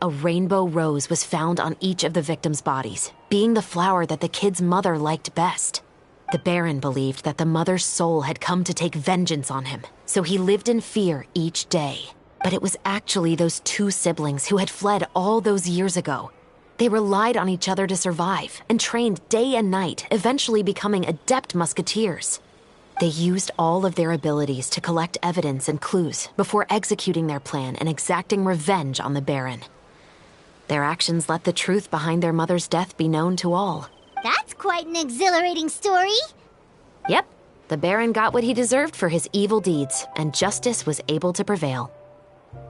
A rainbow rose was found on each of the victims' bodies, being the flower that the kid's mother liked best. The Baron believed that the mother's soul had come to take vengeance on him, so he lived in fear each day. But it was actually those two siblings who had fled all those years ago. They relied on each other to survive and trained day and night, eventually becoming adept musketeers. They used all of their abilities to collect evidence and clues before executing their plan and exacting revenge on the Baron. Their actions let the truth behind their mother's death be known to all. That's quite an exhilarating story. Yep, the Baron got what he deserved for his evil deeds, and justice was able to prevail.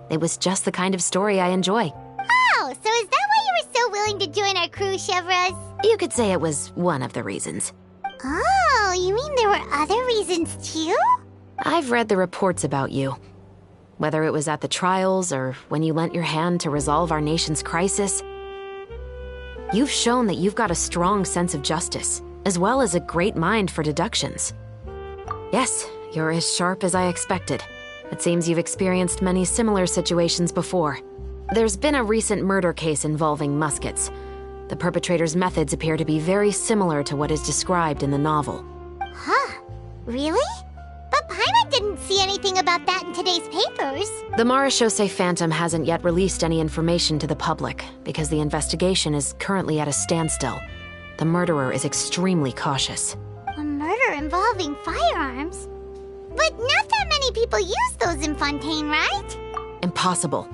It was just the kind of story I enjoy. Oh, so is that why you were so willing to join our crew, Chevras? You could say it was one of the reasons. Oh, you mean there were other reasons too? I've read the reports about you. Whether it was at the trials or when you lent your hand to resolve our nation's crisis, you've shown that you've got a strong sense of justice, as well as a great mind for deductions. Yes, you're as sharp as I expected. It seems you've experienced many similar situations before. There's been a recent murder case involving muskets. The perpetrator's methods appear to be very similar to what is described in the novel. Huh? Really? But Paimon didn't see anything about that in today's papers. The Marechaussee Phantom hasn't yet released any information to the public because the investigation is currently at a standstill. The murderer is extremely cautious. A murder involving firearms? But not that many people use those in Fontaine, right? Impossible.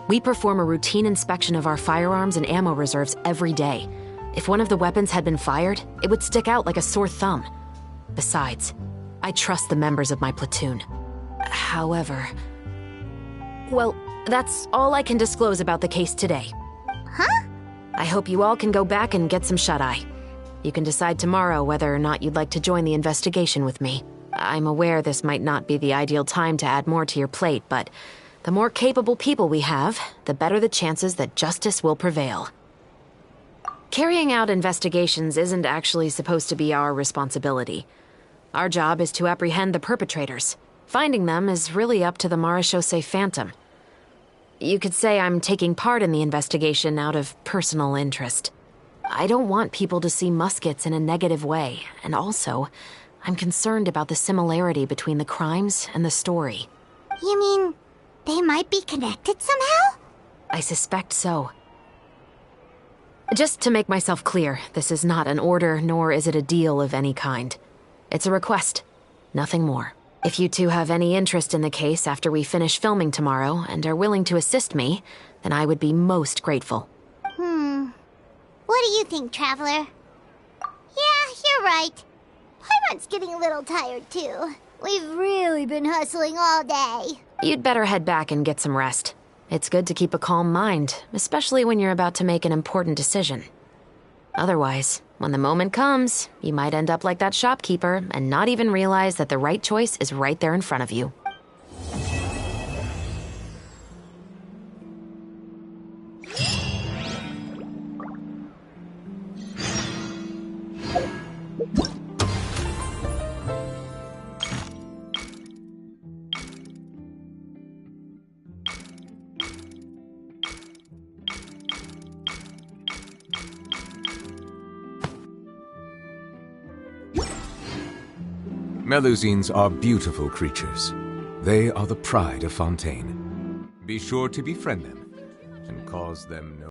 We perform a routine inspection of our firearms and ammo reserves every day. If one of the weapons had been fired, it would stick out like a sore thumb. Besides, I trust the members of my platoon. However... Well, that's all I can disclose about the case today. Huh? I hope you all can go back and get some shut-eye. You can decide tomorrow whether or not you'd like to join the investigation with me. I'm aware this might not be the ideal time to add more to your plate, but the more capable people we have, the better the chances that justice will prevail. Carrying out investigations isn't actually supposed to be our responsibility. Our job is to apprehend the perpetrators. Finding them is really up to the Marechaussee Phantom. You could say I'm taking part in the investigation out of personal interest. I don't want people to see muskets in a negative way, and also, I'm concerned about the similarity between the crimes and the story. You mean they might be connected somehow? I suspect so. Just to make myself clear, this is not an order, nor is it a deal of any kind. It's a request, nothing more. If you two have any interest in the case after we finish filming tomorrow and are willing to assist me, then I would be most grateful. What do you think, Traveler? Yeah, you're right. Paimon's getting a little tired, too. We've really been hustling all day. You'd better head back and get some rest. It's good to keep a calm mind, especially when you're about to make an important decision. Otherwise, when the moment comes, you might end up like that shopkeeper and not even realize that the right choice is right there in front of you. Melusines are beautiful creatures. They are the pride of Fontaine. Be sure to befriend them and cause them no